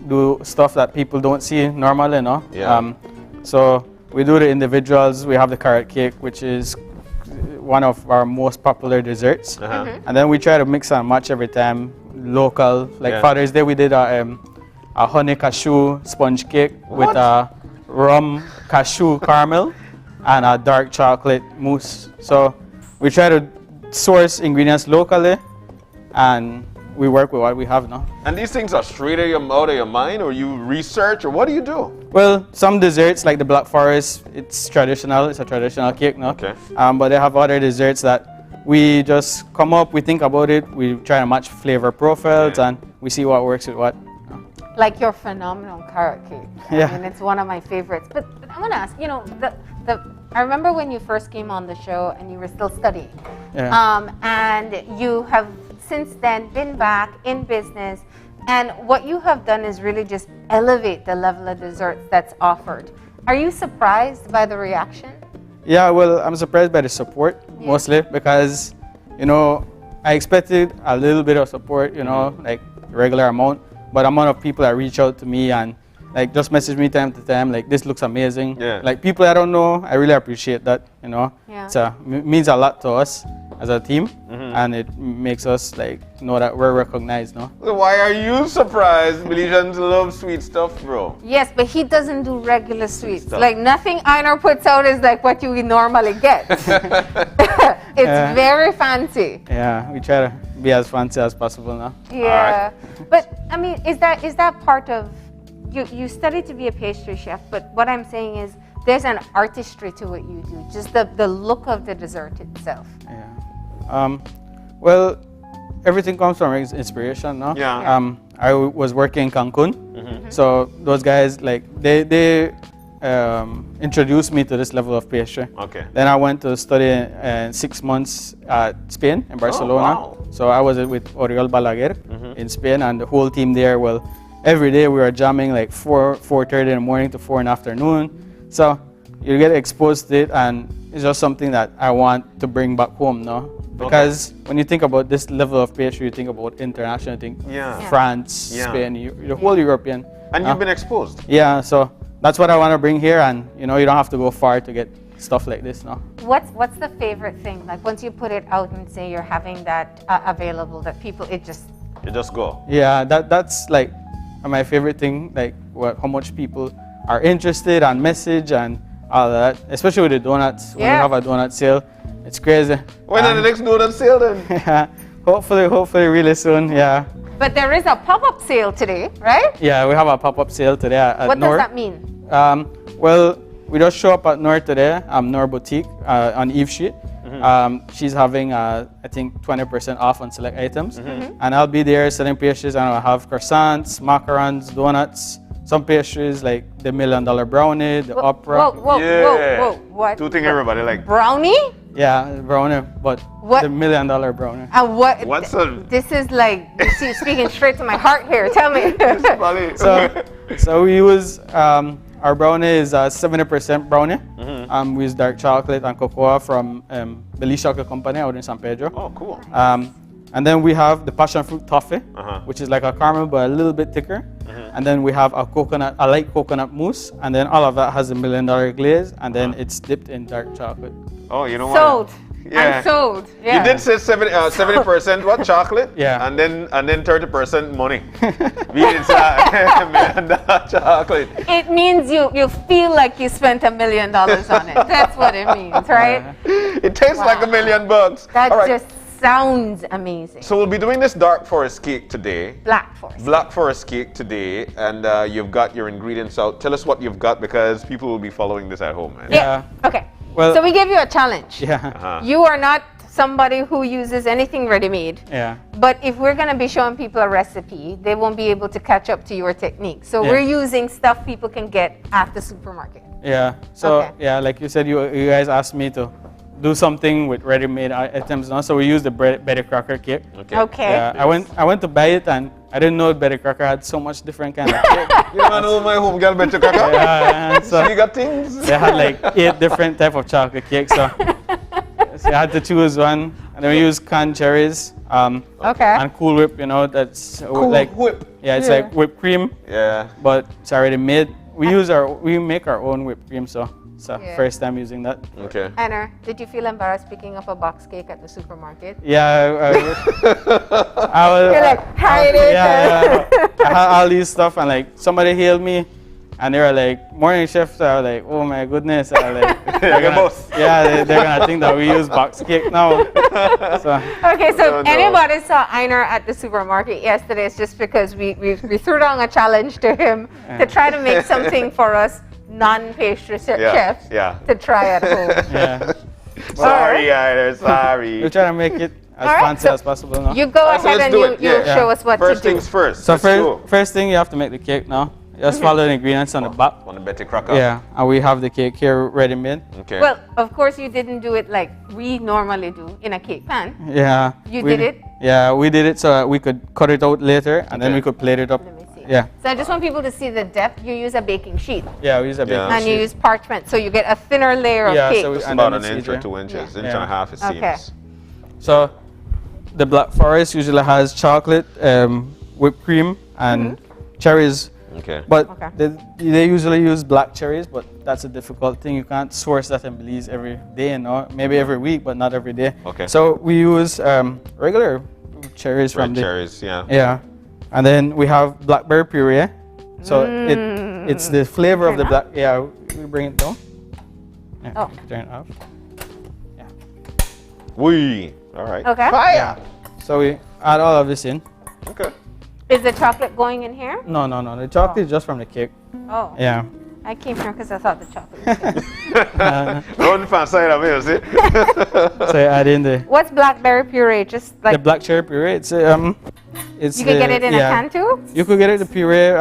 do stuff that people don't see normally, Yeah. So we do the individuals. We have the carrot cake, which is one of our most popular desserts. And then we try to mix and match every time, local. Like Father's Day, we did a honey cashew sponge cake with a rum cashew caramel and a dark chocolate mousse. So we try to source ingredients locally, and we work with what we have now. And these things are straight out of your mind, or you research, or what do you do? Well, some desserts like the Black Forest, it's traditional. It's a traditional cake now. Okay. But they have other desserts that we just come up, we think about it, we try to match flavor profiles, and we see what works with what. Like your phenomenal carrot cake. Yeah. I mean, it's one of my favorites. But I want to ask, I remember when you first came on the show and you were still studying. Yeah. And you have since then been back in business. And what you have done is really just elevate the level of desserts that's offered. Are you surprised by the reaction? Yeah, well, I'm surprised by the support, mostly, because, I expected a little bit of support, like regular amount, but the amount of people that reach out to me and just message me time to time, like, this looks amazing. Yeah. Like, people I don't know, I really appreciate that, Yeah. It means a lot to us as a team, and it makes us, know that we're recognized, no? So why are you surprised? Belizeans love sweet stuff, bro. Yes, but he doesn't do regular sweets. Stuff. Like, nothing Einar puts out is like what you would normally get. It's very fancy. Yeah, we try to be as fancy as possible now. Yeah. But, I mean, is that part of... You studied to be a pastry chef, but what I'm saying is there's an artistry to what you do, just the look of the dessert itself. Yeah. Well, everything comes from inspiration, no? Yeah. I was working in Cancun, so those guys, they introduced me to this level of pastry. Okay. Then I went to study 6 months at Spain, in Barcelona. wow. So I was with Oriol Balaguer in Spain, and the whole team there, every day we were jamming 4:30 in the morning to 4 in the afternoon. So you get exposed to it, and it's just something that I want to bring back home, no? Because when you think about this level of pastry, you think about international, you think France, Spain, the whole European. And you've been exposed. Yeah, so that's what I want to bring here, and you don't have to go far to get stuff like this, no? What's the favorite thing? Like, once you put it out and say you're having that available, that people, You just go. Yeah, that's my favorite thing, how much people are interested and message and all that, especially with the donuts. When you have a donut sale, it's crazy. When is the next donut sale then? Yeah, hopefully really soon, yeah. But there is a pop-up sale today, right? Yeah, we have a pop-up sale today at What Noor. does that mean? Well, we just show up at Noor today, Noor Boutique on Eve Street. She's having, I think, 20% off on select items. And I'll be there selling pastries, and I'll have croissants, macarons, donuts, some pastries like the $1 Million Brownie, the Opera. Whoa, what? Two things everybody like. Brownie? Yeah, brownie, but the $1 Million Brownie. And what? What's This is like, you're speaking straight to my heart here. Tell me. So we use, our brownie is 70% brownie. We use dark chocolate and cocoa from Belize Chocolate Company out in San Pedro. Oh, cool. And then we have the passion fruit toffee, which is like a caramel but a little bit thicker. And then we have a light coconut mousse, and then all of that has a $1 Million glaze, and then it's dipped in dark chocolate. Oh, you know Sold. what? I'm sold. Yeah. You did say 70% what, chocolate? Yeah. And then 30% money. It's $1 million chocolate. It means you feel like you spent $1 million on it. That's what it means, right? It tastes like $1 million. That just sounds amazing. So we'll be doing this dark forest cake today. Black forest. Black forest cake today, and you've got your ingredients out. Tell us what you've got, because people will be following this at home, man. Yeah. Okay. Well, so we gave you a challenge. Yeah. You are not somebody who uses anything ready-made. Yeah. But if we're going to be showing people a recipe, they won't be able to catch up to your technique. So we're using stuff people can get at the supermarket. Yeah. So yeah, like you said, you guys asked me to do something with ready-made items now. So we use the Betty Crocker cake. Okay. Yeah. I went to buy it and I didn't know Betty Crocker had so much different kind of cake. You don't know my home girl Betty Crocker? Yeah. So you got things. They had like 8 different type of chocolate cakes. So I had to choose one, and then we use canned cherries. And Cool Whip. You know, that's Cool like Whip. Yeah, it's like whipped cream. Yeah. But it's already made. We make our own whipped cream, so it's first time using that. Okay. Anna, did you feel embarrassed picking up a box cake at the supermarket? Yeah, You're like, hide it. Yeah, I had all these stuff, and like somebody hailed me, and they were like, "Morning, chef." So I was like, "Oh my goodness!" I was like, they're gonna think that we use box cake now. So. Okay, so if anybody saw Einar at the supermarket yesterday, it's just because we threw down a challenge to him to try to make something for us non-pastry chefs to try at home. Yeah. Sorry, Einar, sorry. We're trying to make it as fancy as possible now. You go ahead and you show us what first to do. Things first. So first thing, you have to make the cake now. Just follow the ingredients on the back. On the Betty Crocker. Yeah, and we have the cake here ready made. Okay. Well, of course you didn't do it like we normally do in a cake pan. Yeah. You did it? Yeah, we did it so we could cut it out later and then we could plate it up. Let me see. Yeah. So I just want people to see the depth. You use a baking sheet. Yeah, we use a baking sheet. And you use parchment, so you get a thinner layer of cake. So it's about an inch or 2 inches, inch and a half it seems. So the Black Forest usually has chocolate, whipped cream, and cherries. Okay. But they usually use black cherries, but that's a difficult thing. You can't source that in Belize every day, you know? Maybe every week, but not every day. Okay. So we use regular cherries Red from cherries, yeah. Yeah. And then we have blackberry puree. So it's the flavor of the black. Yeah, we bring it down. Yeah, turn it off. Yeah. Wee. All right. Okay. Fire. Yeah. So we add all of this in. Okay. Is the chocolate going in here? No. The chocolate is just from the cake. Oh. Yeah. I came here because I thought the chocolate was good. Don't fancy it, I see. So you add in the. What's blackberry puree? Just like the black cherry puree. It's you can get it in a can too. You could get it the puree.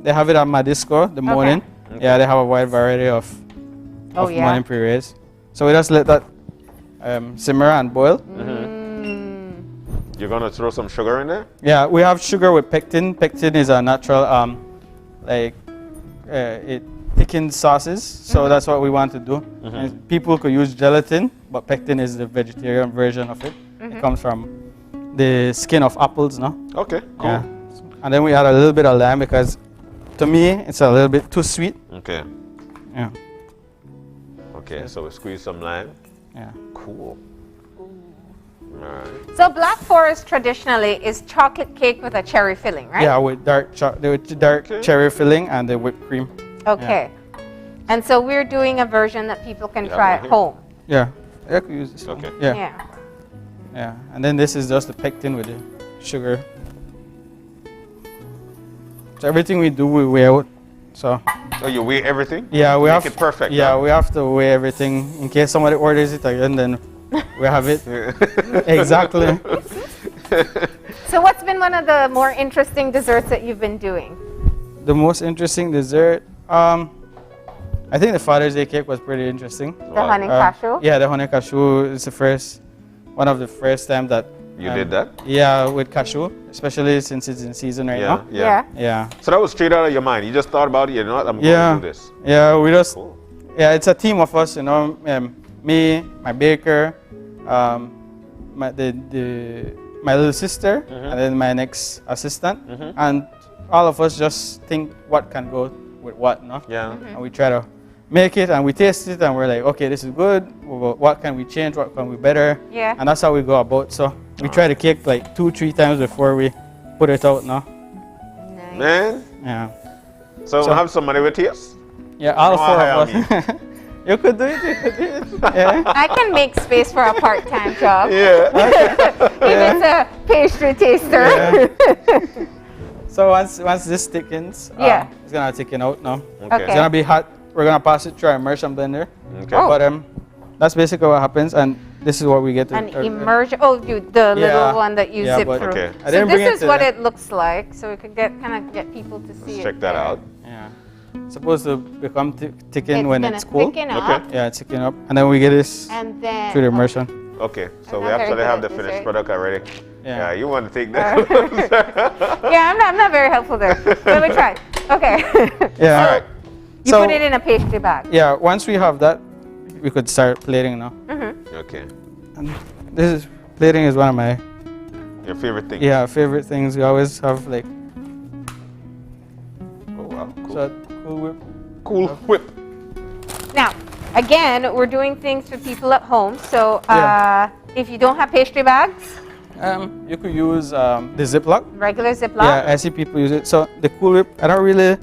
They have it at Madisco, the morning. Okay. Yeah, they have a wide variety of morning purees. So we just let that simmer and boil. You're gonna throw some sugar in there? Yeah, we have sugar with pectin. Pectin is a natural, it thickens sauces. So that's what we want to do. And people could use gelatin, but pectin is the vegetarian version of it. It comes from the skin of apples, no? Okay, cool. Yeah. And then we add a little bit of lime because, to me, it's a little bit too sweet. Okay. Yeah. Okay, so we squeeze some lime. Yeah. Cool. Alright. So Black Forest traditionally is chocolate cake with a cherry filling, right? Yeah, with dark cherry filling and the whipped cream. Okay. Yeah. And so we're doing a version that people can try at home. Yeah. I could use this. Okay. Yeah. Yeah. And then this is just the pectin with the sugar. So everything we do, we weigh out. So. Oh, you weigh everything? Yeah, we have it perfect. Yeah, huh? we have to weigh everything in case somebody orders it again. Then we have it exactly. So what's been one of the more interesting desserts that you've been doing? The most interesting dessert, I think the Father's Day cake was pretty interesting. The honey cashew? Yeah, the honey cashew is one of the first time that you did that? Yeah, with cashew, especially since it's in season right now. Yeah. So that was straight out of your mind. You just thought about it. You know what? I'm going to do this. Yeah, we just. Cool. Yeah, it's a team of us. You know, me, my baker, my little sister, and then my next assistant, and all of us just think what can go with what, no? Yeah. And we try to make it, and we taste it, and we're like, okay, this is good. What can we change? What can we better? Yeah. And that's how we go about. So we try the cake like 2-3 times before we put it out, no? Nice. Man. Yeah. So have somebody with us? Yeah, all 4 of us. You could do it. Yeah. I can make space for a part-time job. Yeah. If it's a pastry taster. Yeah. So once this thickens, it's gonna thicken out now. Okay. It's gonna be hot. We're gonna pass it through our immersion blender. Okay. But that's basically what happens. And this is what we get. An immersion. Oh, the little one that you zip through. Okay. So this is what it looks like. So we could kind of get people to see it. Check that out. Yeah. It's supposed to become thicken when it's cool. Thicken up. Yeah, it's thicken up, and then we get this and then through the immersion. Okay, so we actually have the finished product already. Yeah. You want to take that? Yeah, I'm not very helpful there. But we tried. Okay. Yeah. All right. You put it in a pastry bag. Yeah. Once we have that, we could start plating now. Okay. And plating is one of my your favorite things. Yeah, favorite things. We always have like. Oh wow! Cool. So cool whip. Cool whip. Now, again, we're doing things for people at home. So if you don't have pastry bags, you could use the Ziploc. Regular Ziploc. Yeah, I see people use it. So the Cool Whip, I don't really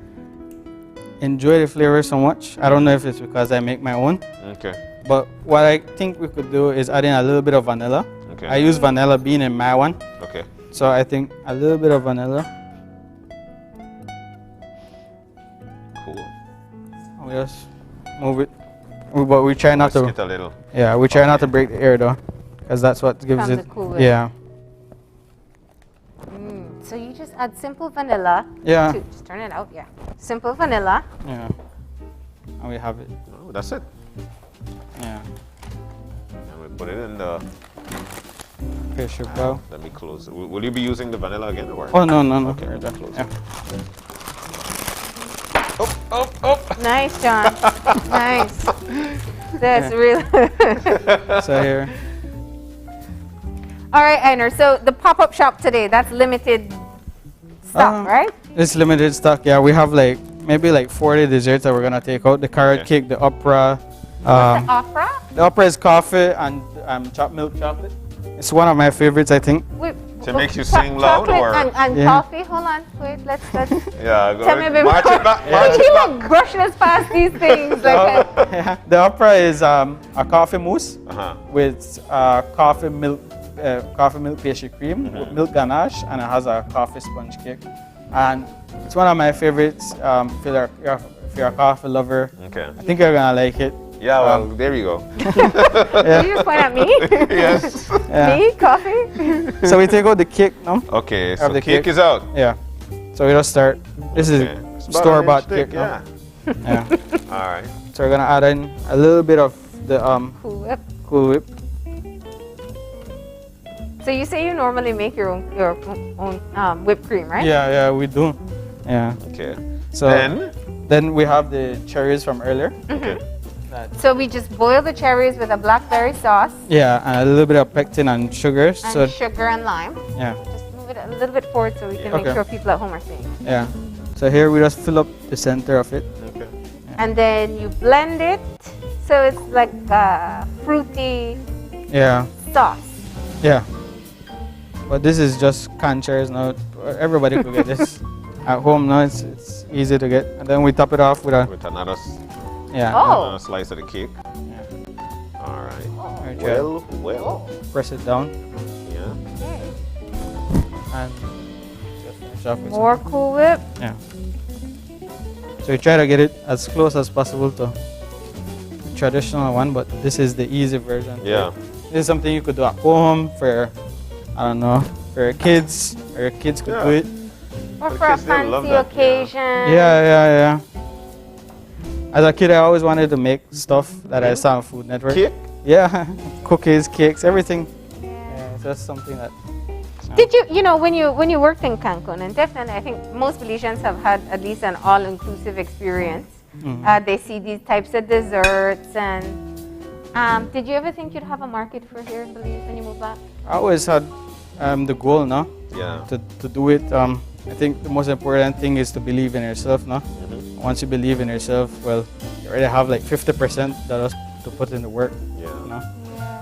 enjoy the flavor so much. I don't know if it's because I make my own. Okay. But what I think we could do is add in a little bit of vanilla. Okay. I use vanilla bean in my one. Okay. So I think a little bit of vanilla. Cool. We just move it. But we try not to. Whisk it a little. Yeah, we try not to break the air though, because that's what gives From it. the Cool Whip. Yeah. So you just add simple vanilla. Yeah. Just turn it out. Yeah. Simple vanilla. Yeah. And we have it. Oh, that's it. Yeah. And we put it in the pastry bowl. Let me close it. Will you be using the vanilla again or? Oh no. Okay. Right, Close yeah. it. Oh. Nice, John. Nice. That's really. So here. All right, Einer. So the pop-up shop today, that's limited stock, right? It's limited stock. Yeah, we have like maybe like 40 desserts that we're gonna take out. The carrot cake, the opera. What's the opera? The opera is coffee and chopped milk chocolate. It's one of my favorites, I think. So it makes you sing loud or? And coffee. Hold on, wait. Let's. Yeah, go Tell me a bit march more. it back. He like brushing us past these things. Like Yeah. The opera is a coffee mousse with coffee milk pastry cream, with milk ganache, and it has a coffee sponge cake. And it's one of my favorites. If you're a coffee lover, I think you're gonna like it. Yeah, well, there you go. Did you just point at me? Yes. Yeah. Me? Coffee? So we take out the cake now. Okay, so the cake is out. Yeah. So we just start. This is store-bought cake. Yeah. Yeah. All right. So we're gonna add in a little bit of the Cool Whip. Cool Whip. So you say you normally make your own whipped cream, right? Yeah, we do. Yeah. Okay. So then we have the cherries from earlier. Okay. So we just boil the cherries with a blackberry sauce. Yeah, and a little bit of pectin and sugar. And sugar and lime. Yeah. Just move it a little bit forward so we can make sure people at home are seeing. Yeah. So here we just fill up the center of it. Okay. And then you blend it so it's like a fruity sauce. Yeah. But this is just canned cherries now. Everybody could get this at home now. It's easy to get. And then we top it off with another. Yeah. A slice of the cake. Yeah. All right. Well. Press it down. Yeah. And just finish off with more Cool Whip. Yeah. So we try to get it as close as possible to the traditional one, but this is the easy version. Yeah. This is something you could do at home for, I don't know, for your kids, or your kids could do it. Or for a fancy occasion. Yeah. As a kid, I always wanted to make stuff that I saw on Food Network. Cake? Yeah, cookies, cakes, everything. Yeah, so that's something that. Did you know, when you worked in Cancun, and definitely I think most Belizeans have had at least an all-inclusive experience. They see these types of desserts, and did you ever think you'd have a market for here in Belize when you moved back? I always had the goal, no? Yeah. To do it. I think the most important thing is to believe in yourself, no? Once you believe in yourself, well, you already have like 50% that is to put in the work. Yeah. No?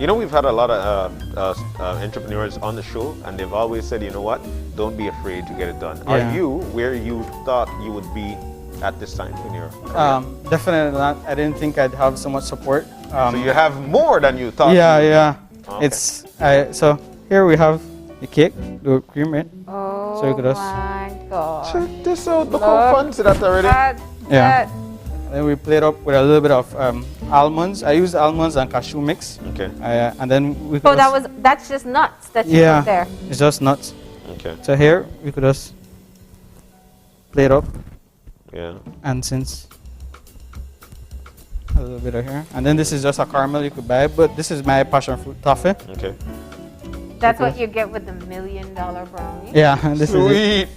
You know, we've had a lot of entrepreneurs on the show, and they've always said, you know what, don't be afraid to get it done. Yeah. Are you where you thought you would be at this time in your career? Definitely not. I didn't think I'd have so much support. So you have more than you thought. Yeah. Okay. So here we have the cake, the whipped cream, right? Oh so you could just my God. Check this out. Look how fancy that already. Yeah. Then we plate up with a little bit of almonds. I use almonds and cashew mix. Okay. And then we So that's just nuts that you put there. It's just nuts. Okay. So here we could just plate up. Yeah. And since a little bit of here, and then this is just a caramel you could buy, but this is my passion fruit toffee. Okay. That's what you get with the $1 million brownie. Yeah, this Sweet. is it.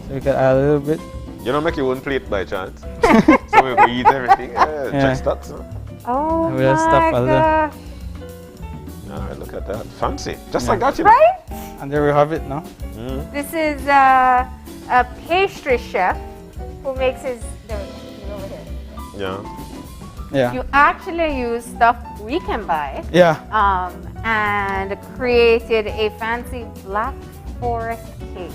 So you can add a little bit. You don't make your own plate by chance. So we eat everything. Just that. So. Oh we just stuff my a gosh. All right, look at that. Fancy. Just like that, you know. Right? And there we have it now. This is a pastry chef who makes his. There, over here. Yeah. Yeah. You actually use stuff we can buy. Yeah. And created a fancy Black Forest cake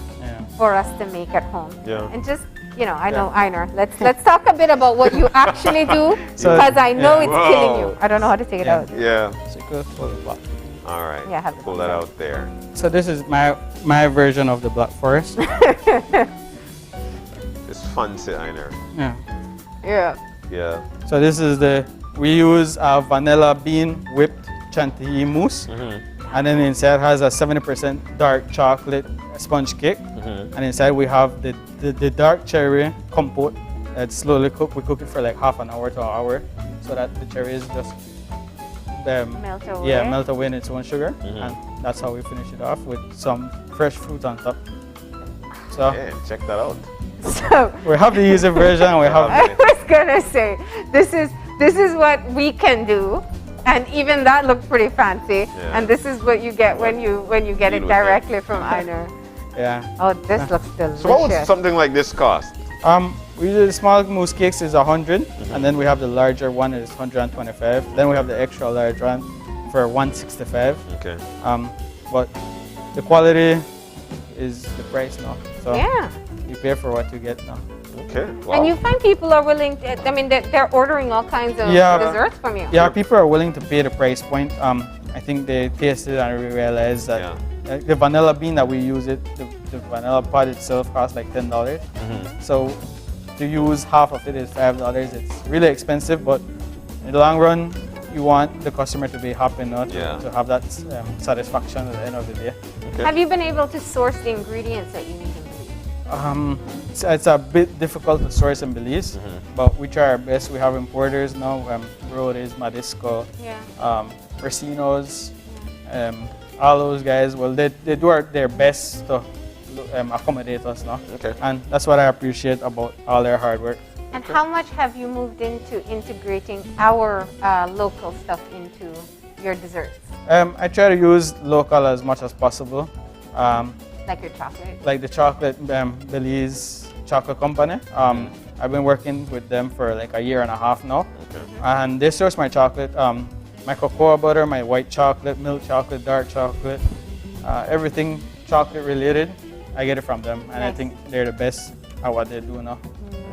for us to make at home. Yeah. And just, you know, I know. Let's talk a bit about what you actually do because I know it's killing you. I don't know how to take it out. Yeah. So you could pull it back. All right. Yeah, have pull that out there. So this is my version of the Black Forest. It's fancy, I know. Yeah. Yeah. Yeah. So this is we use vanilla bean whipped chantilly mousse. And then inside has a 70% dark chocolate sponge cake. And inside we have the dark cherry compote that's slowly cooked. We cook it for like half an hour to an hour so that the cherries just melt away. Yeah, melt away in its own sugar. And that's how we finish it off with some fresh fruit on top. So yeah, check that out. So we have the easy version. We have. I was gonna say this is what we can do, and even that looked pretty fancy. Yeah. And this is what you get when you get it directly from Einer. Yeah. Oh, this looks delicious. So what would something like this cost? We do the small mousse cakes is 100, and then we have the larger one is 125. Then we have the extra large one for 165. Okay. But the quality is the price now. So yeah. You pay for what you get now. Okay. Wow. And you find people are willing to, I mean, they're ordering all kinds of desserts from you. Yeah, people are willing to pay the price point. I think they taste it and realize that the vanilla bean that we use the vanilla pod itself costs like $10. So to use half of it is $5. It's really expensive, but in the long run, you want the customer to be happy, not to have that satisfaction at the end of the day. Okay. Have you been able to source the ingredients that you need in Belize? It's a bit difficult to source in Belize, but we try our best. We have importers now, Brody's, Madisco, Racino's, all those guys. Well, they do their best to accommodate us now. Okay. And that's what I appreciate about all their hard work. And how much have you moved into integrating our local stuff into your desserts? I try to use local as much as possible. Like your chocolate? Like the chocolate, Belize Chocolate Company. I've been working with them for like a year and a half now. Okay. And they source my chocolate, my cocoa butter, my white chocolate, milk chocolate, dark chocolate, everything chocolate related, I get it from them. And I think they're the best at what they do now.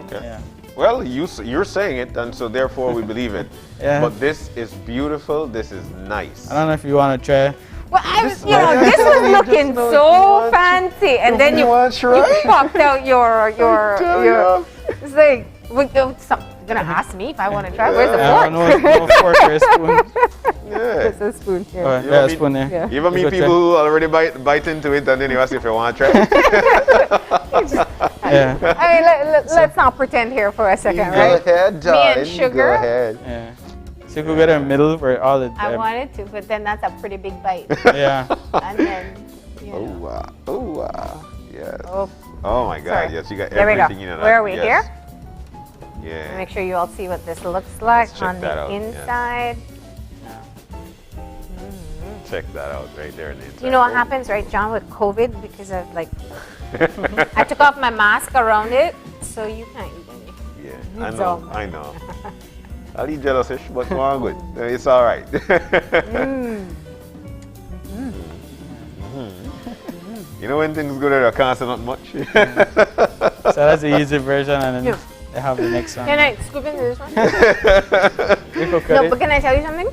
Okay. Yeah. Well, you're saying it, and so therefore we believe it. Yeah. But this is beautiful. This is nice. I don't know if you want to try. Well, this was looking so fancy, and then you popped out your. It's like you're gonna ask me if I want to try. Where's the fork? No fork or a spoon. There's a spoon here. A spoon there. Yeah. You ever meet people who already bite into it, and then you ask if you want to try? Yeah. I mean, let's not pretend here for a second, right? Go ahead, John. Me and sugar. Go ahead. Yeah. So you could get a middle where all the. I wanted to, but then that's a pretty big bite. Yeah. And then. Oh wow! Oh wow! Yes. Oh my God! sorry. Yes, you got there everything we go. in it. Where are we yes. here? Yeah. Make sure you all see what this looks like on the inside. Check that out right there in the inside. You know what happens, right, John, with COVID? Because of like, I took off my mask around it, so you can't eat any. Yeah, I know. I'll eat jellyfish, but no, I'm good. It's all right. You know when things go there, I can't say not much. So that's the easy version, and then they have the next one. Can I scoop into this one? No, but can I tell you something?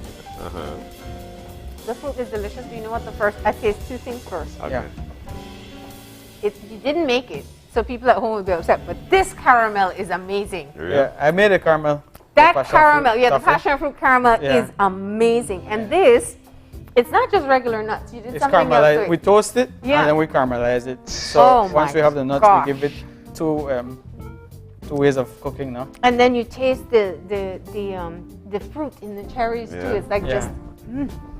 The fruit is delicious. Do you know what I taste two things first. Okay. You didn't make it, so people at home will be upset. But this caramel is amazing. Yeah, I made a caramel. That caramel, the passion fruit caramel is amazing. And this, it's not just regular nuts. You did something else to it. We toast it and then we caramelize it. So once we have the nuts, we give it two ways of cooking now. And then you taste the fruit in the cherries too. It's like just.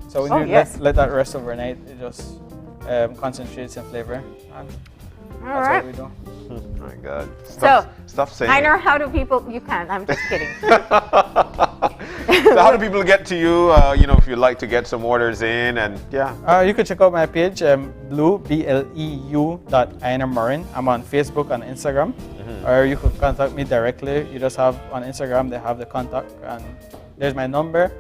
So when you let that rest overnight, it just concentrates in flavor. All right. Oh my God. Stop saying I know how do people, you can, I'm just kidding. So how do people get to you, if you'd like to get some orders in and you can check out my page, bleu.iner.marin. I'm on Facebook and Instagram. Or you could contact me directly. You just have on Instagram, they have the contact and there's my number.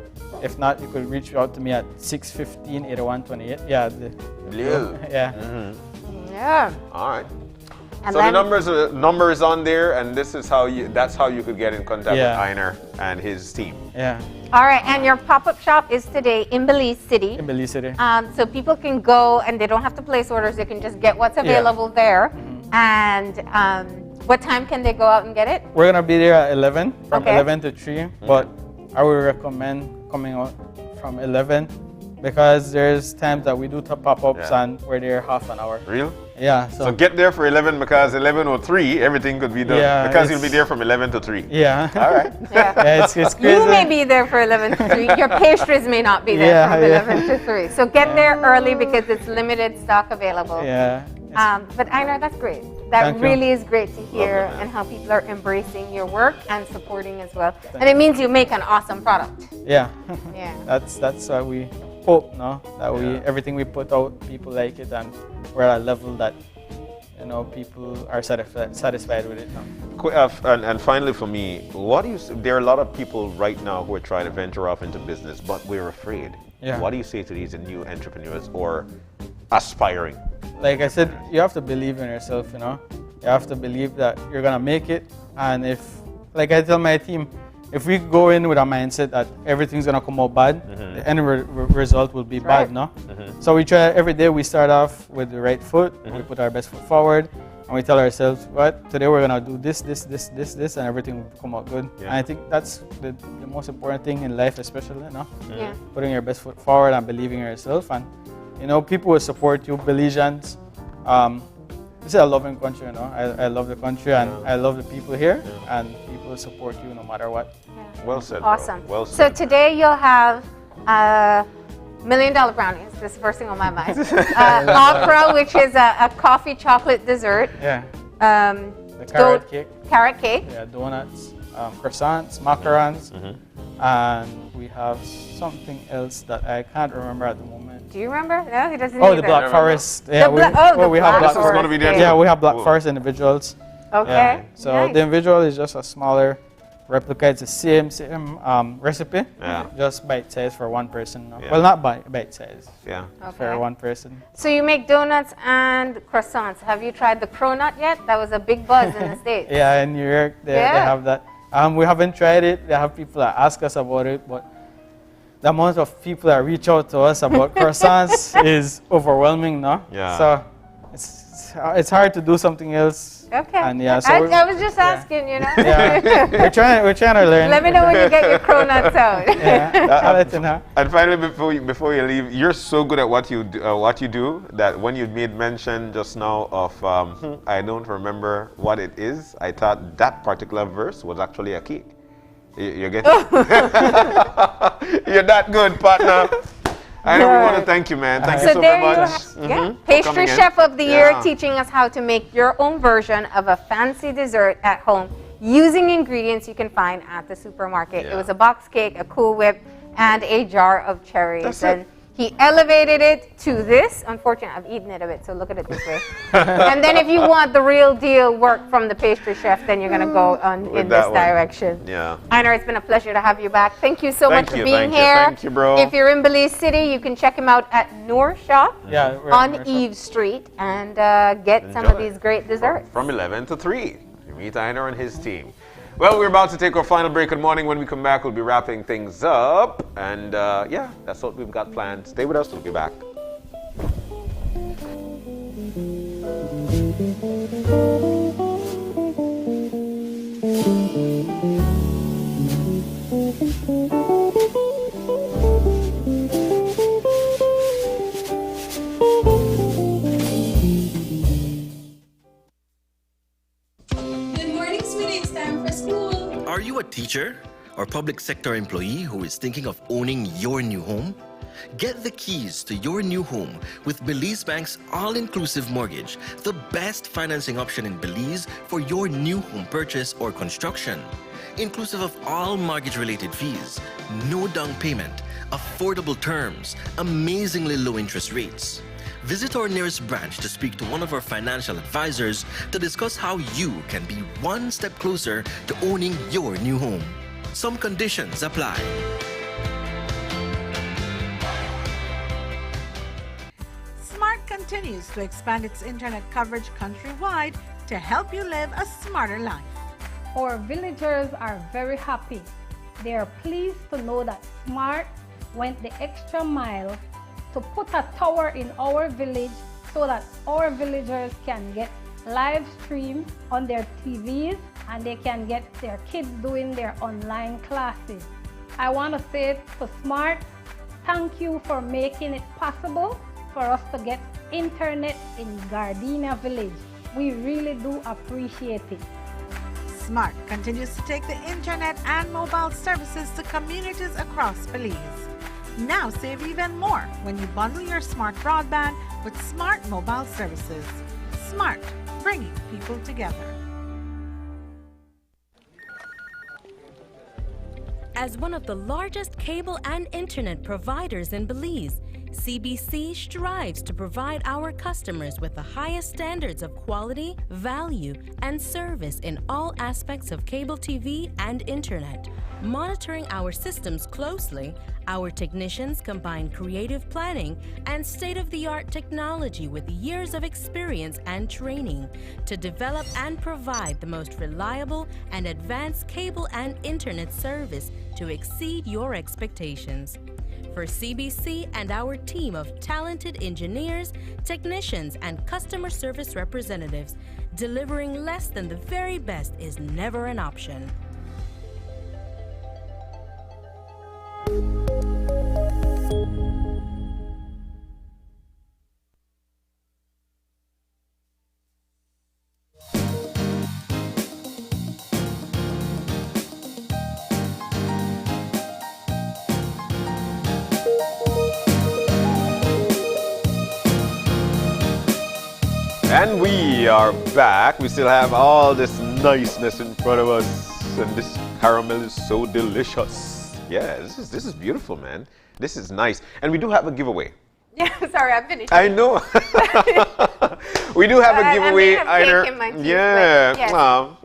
If not, you could reach out to me at 615-8128. Yeah. Bleu. Yeah. Yeah. All right. And so the number is on there, and this is that's how you could get in contact with Einer and his team. Yeah. All right, and your pop-up shop is today in Belize City. In Belize City. So people can go and they don't have to place orders. They can just get what's available there. And what time can they go out and get it? We're gonna be there at 11, from 11 to 3. But I would recommend coming out from 11. Because there's times that we do pop-ups and we're there half an hour. Real? Yeah. So get there for 11 because 11 or 3, everything could be done. Yeah, because you'll be there from 11 to 3. Yeah. All right. It's crazy. You may be there for 11 to 3. Your pastries may not be there from 11 to 3. So get there early because it's limited stock available. Yeah. But Einer, that's great. That really is great to hear and how people are embracing your work and supporting as well. And it means you make an awesome product. Yeah. Yeah. That's what we hope, no? That everything we put out, people like it, and we're at a level that people are satisfied with it now. And finally, for me, there are a lot of people right now who are trying to venture off into business, but we're afraid. Yeah. What do you say to these new entrepreneurs or aspiring? Like I said, you have to believe in yourself. You have to believe that you're gonna make it. And like I tell my team, if we go in with a mindset that everything's gonna come out bad, the end result will be bad, no? So we try every day. We start off with the right foot. We put our best foot forward, and we tell ourselves, "What today we're gonna do this, and everything will come out good." And I think that's the most important thing in life, especially, no? Yeah. Putting your best foot forward and believing in yourself, and people will support you. Belizeans, this is a loving country, I love the country and I love the people here, and people will support you no matter what. Well said. Awesome. Bro. Well said. So today you'll have $1 million brownies. This is the first thing on my mind. Okra, which is a coffee chocolate dessert. Yeah. The carrot cake. Carrot cake. Yeah, donuts, croissants, macarons, and we have something else that I can't remember at the moment. Do you remember? No, he doesn't. Oh, the Black Forest. Yeah, we have Black Forest. Yeah, we have Black Forest individuals. Okay. Yeah. So the individual is just a smaller replica. It's the same recipe. Yeah. Just bite size for one person. No? Yeah. Well, not bite size. Yeah. For one person. So you make donuts and croissants. Have you tried the cronut yet? That was a big buzz in the States. Yeah, in New York they have that. We haven't tried it. They have people that ask us about it, but the amount of people that reach out to us about croissants is overwhelming, no? Yeah. So it's hard to do something else. Okay. And yeah, so I was just asking, Yeah. we're trying to learn. Let me know when you get your cronuts out. I'll let you know. And finally, before you leave, you're so good at what you do that when you made mention just now of I don't remember what it is, I thought that particular verse was actually a cake. You get it? You're that good, partner. I know we want to thank you, man. Thank you so very much. Pastry Chef of the Year, teaching us how to make your own version of a fancy dessert at home using ingredients you can find at the supermarket. It was a box cake, a Cool Whip, and a jar of cherries. And he elevated it to this. Unfortunately, I've eaten it a bit, so look at it this way. And then if you want the real deal work from the pastry chef, then you're going to go in this direction. Yeah. Einer, it's been a pleasure to have you back. Thank you so much for being here. Thank you, bro. If you're in Belize City, you can check him out at Noor Shop on Eve Street and get some of these great desserts. From 11 to 3. You meet Einer and his team. Well, we're about to take our final break. Good morning. When we come back, we'll be wrapping things up. And yeah, that's what we've got planned. Stay with us. We'll be back. teacher or public sector employee who is thinking of owning your new home? Get the keys to your new home with Belize Bank's all-inclusive mortgage, the best financing option in Belize for your new home purchase or construction. Inclusive of all mortgage-related fees, no down payment, affordable terms, amazingly low interest rates. Visit our nearest branch to speak to one of our financial advisors to discuss how you can be one step closer to owning your new home. Some conditions apply. Smart continues to expand its internet coverage countrywide to help you live a smarter life. Our villagers are very happy. They are pleased to know that Smart went the extra mile to put a tower in our village so that our villagers can get live stream on their TVs and they can get their kids doing their online classes. I want to say to Smart, thank you for making it possible for us to get internet in Gardenia Village. We really do appreciate it. Smart continues to take the internet and mobile services to communities across Belize. Now save even more when you bundle your smart broadband with smart mobile services. Smart, bringing people together. As one of the largest cable and internet providers in Belize, CBC strives to provide our customers with the highest standards of quality, value, and service in all aspects of cable TV and internet. Monitoring our systems closely, our technicians combine creative planning and state-of-the-art technology with years of experience and training to develop and provide the most reliable and advanced cable and internet service to exceed your expectations. For CBC and our team of talented engineers, technicians, and customer service representatives, delivering less than the very best is never an option. And we are back. We still have all this niceness in front of us, and this caramel is so delicious. Yeah, this is beautiful, man. This is nice, and we do have a giveaway. Yeah, sorry, I'm finished. I know. We do have a giveaway. I may have cake in my teeth, Yeah.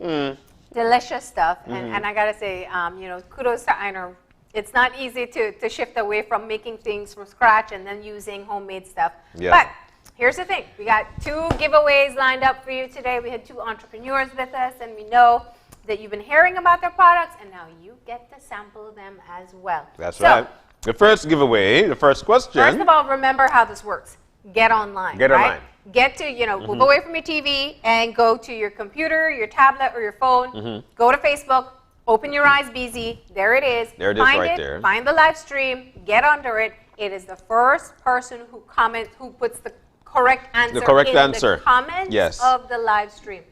Yes. Delicious stuff, and I gotta say, you know, kudos to Einar. It's not easy to shift away from making things from scratch and then using homemade stuff. Yeah. But here's the thing. We got 2 giveaways lined up for you today. We had 2 entrepreneurs with us, and we know that you've been hearing about their products, and now you get to sample them as well. That's right. The first giveaway, the first question. First of all, remember how this works. Get online. Get online. Get to, you know, move away from your TV and go to your computer, your tablet, or your phone. Go to Facebook. Open your eyes, BZ. There it is. There it is right there. Find the live stream. Get under it. It is the first person who puts the correct answer the comments of the live stream.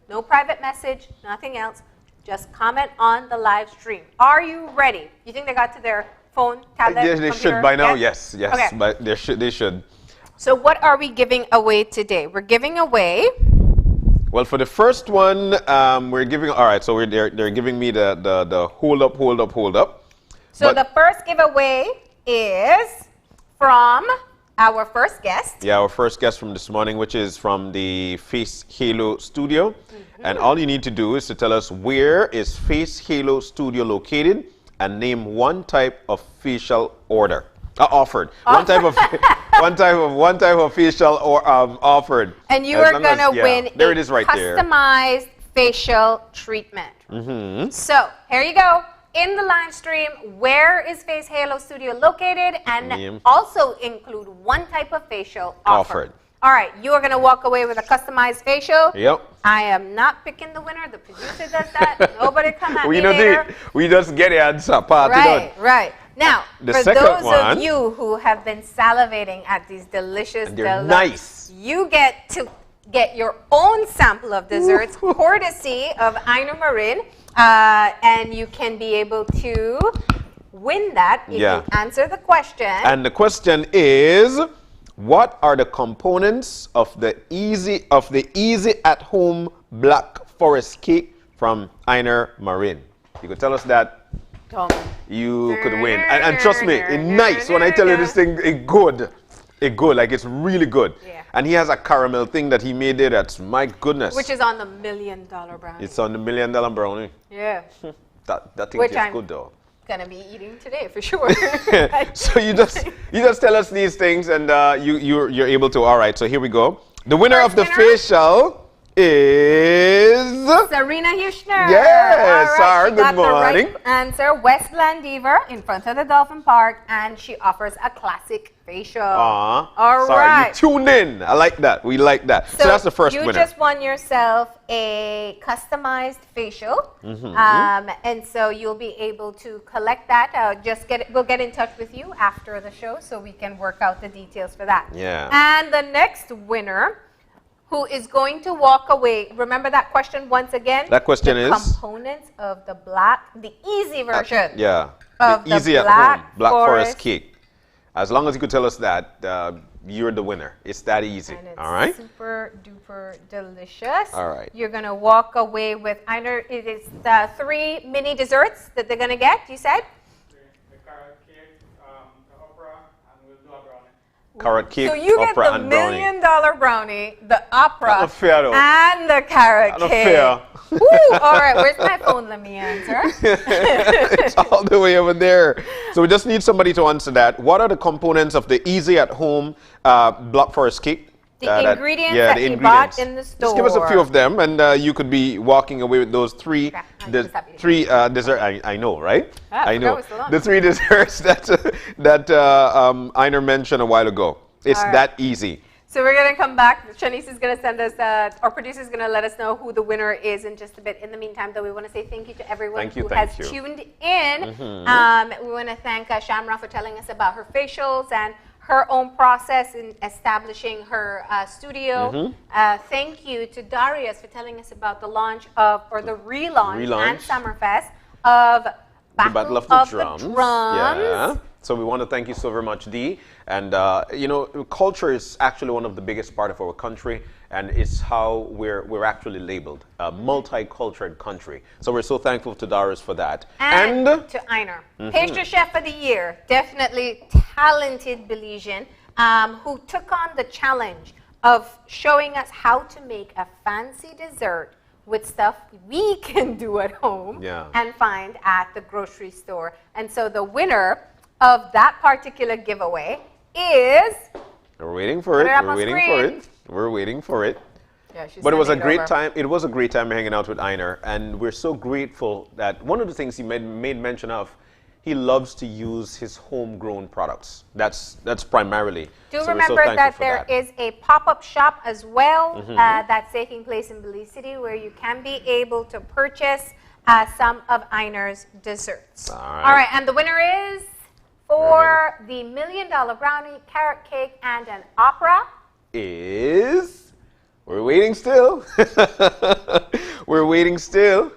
No private message, nothing else. Just comment on the live stream. Are you ready? You think they got to their phone, tablet, Yes, they computer? should by now. Yes, Okay. but they should. So what are we giving away today? We're giving away. Well, for the first one, we're giving. All right, so they're giving me the hold up. So the first giveaway is from our first guest. Yeah, our first guest from this morning, which is from the Face Halo Studio. And all you need to do is to tell us where is Face Halo Studio located and name one type of facial order offered. One type of facial or offered. And you are gonna win there it is right there. Customized facial treatment. So here you go. In the live stream, where is Face Halo Studio located, and also include one type of facial offered. All right, you are going to walk away with a customized facial. Yep. I am not picking the winner. The producer does that. Nobody come at me later. We just get the answer. Right. Now, for those of you who have been salivating at these delicious nice. You get to get your own sample of desserts, courtesy of Einar Marin. And you can be able to win that if you answer the question. And the question is, what are the components of the easy at home Black Forest cake from Einer Marin? You could tell us that. You could win. And trust me, it's nice. When I tell you this thing, it's good. It's good, like it's really good. Yeah. And he has a caramel thing that he made there that's, my goodness. Which is on the $1 million brownie. It's on the $1 million brownie. Yeah. That thing tastes good though. Gonna be eating today for sure. So you just tell us these things and you're able to. All right, so here we go. The winner of the facial is Serena Hushner. Yes, right, sir. Good morning. The right answer, West Blandiver in front of the Dolphin Park, and she offers a classic facial. All right. You tuned in. I like that. We like that. So that's the first winner. You just won yourself a customized facial, and so you'll be able to collect that. We'll get in touch with you after the show so we can work out the details for that. Yeah. And the next winner, who is going to walk away. Remember that question once again? That question is? Components of the easy version. Of the easy at home Black Forest cake. As long as you could tell us that, you're the winner. It's that easy. And it's all right? super duper delicious. All right. You're going to walk away with either it is the 3 mini desserts that they're going to get, you said? The carrot cake, the opera, and we'll do a brownie. Carrot cake, so you get the $1 million brownie, the opera, and the carrot cake. Woo, all right, where's my phone? Let me answer. It's all the way over there. So we just need somebody to answer that. What are the components of the easy at home Black Forest cake? The ingredients that you bought in the store. Just give us a few of them, and you could be walking away with those three desserts. I know, right? I know. The 3 desserts that Einer mentioned a while ago. It's that easy. So we're going to come back. Shanice is going to send us, our producer is going to let us know who the winner is in just a bit. In the meantime, though, we want to say thank you to everyone who has tuned in. We want to thank Shamra for telling us about her facials and her own process in establishing her studio. Thank you to Darius for telling us about the launch of, or the relaunch and Summerfest of the Battle of the Drums. Yeah. So we want to thank you so very much, Dee. And, you know, culture is actually one of the biggest part of our country, and it's how we're actually labeled, a multicultural country. So we're so thankful to Doris for that. And to Einer, Pastry Chef of the Year, definitely talented Belizean, who took on the challenge of showing us how to make a fancy dessert with stuff we can do at home and find at the grocery store. And so the winner of that particular giveaway is... We're waiting for it. We're waiting for it. Yeah, but it was a great time. It was a great time hanging out with Einer, and we're so grateful that one of the things he made mention of, he loves to use his homegrown products. That's primarily. Do remember that there is a pop-up shop as well that's taking place in Belize City, where you can be able to purchase some of Einer's desserts. All right, and the winner is for the $1 million brownie, carrot cake, and an opera is... We're waiting still. We're waiting still.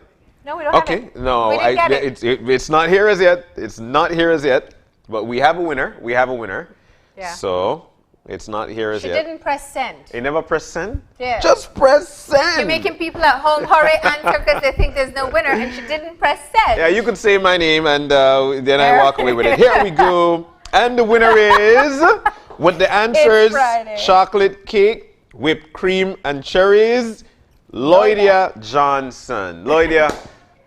No, we don't have it. No, it's not here as yet. It's not here as yet. But we have a winner. We have a winner. Yeah. So it's not here as yet. She didn't press send. You never press send? Yeah. Just press send. You're making people at home hurry answer because they think there's no winner, and she didn't press send. Yeah, you could say my name, and then I walk away with it. Here we go. And the winner is, with the answers, chocolate cake, whipped cream and cherries, Lloydia Johnson. Lloydia,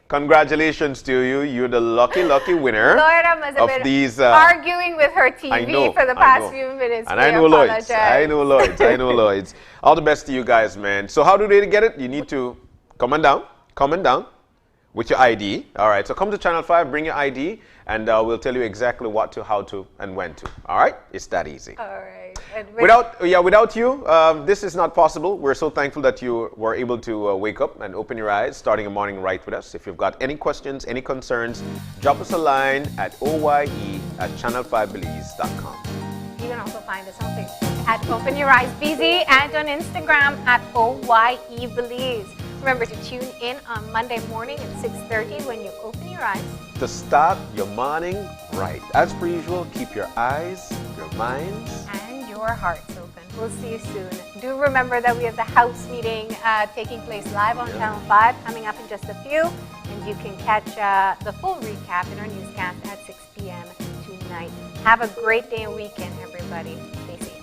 congratulations to you. You're the lucky winner. Lloydia must have been arguing with her TV for the past few minutes. And I know Lloyd's. All the best to you guys, man. So how do they get it? You need to comment down with your ID. All right, so come to Channel 5, bring your ID, and we'll tell you exactly what to, how to, and when to. All right? It's that easy. All right. Without you, this is not possible. We're so thankful that you were able to wake up and open your eyes, starting a morning right with us. If you've got any questions, any concerns, drop us a line at oye@channel5belize.com. You can also find us on Facebook at Open Your Eyes BZ and on Instagram at OYE Belize. Remember to tune in on Monday morning at 6:30 when you open your eyes. To start your morning right. As per usual, keep your eyes, your minds, and your hearts open. We'll see you soon. Do remember that we have the house meeting taking place live on Channel 5 coming up in just a few. And you can catch the full recap in our newscast at 6 p.m. tonight. Have a great day and weekend, everybody. Stay safe.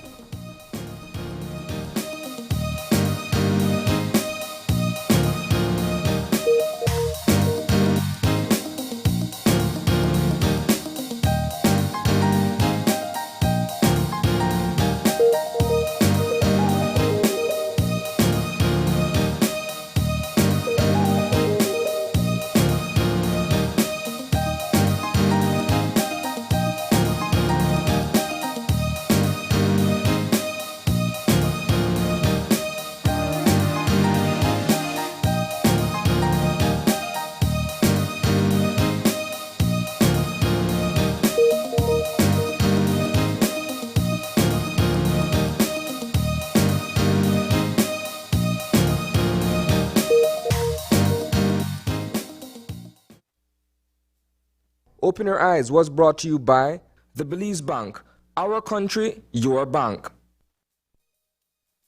Open Your Eyes was brought to you by the Belize Bank. Our country, your bank.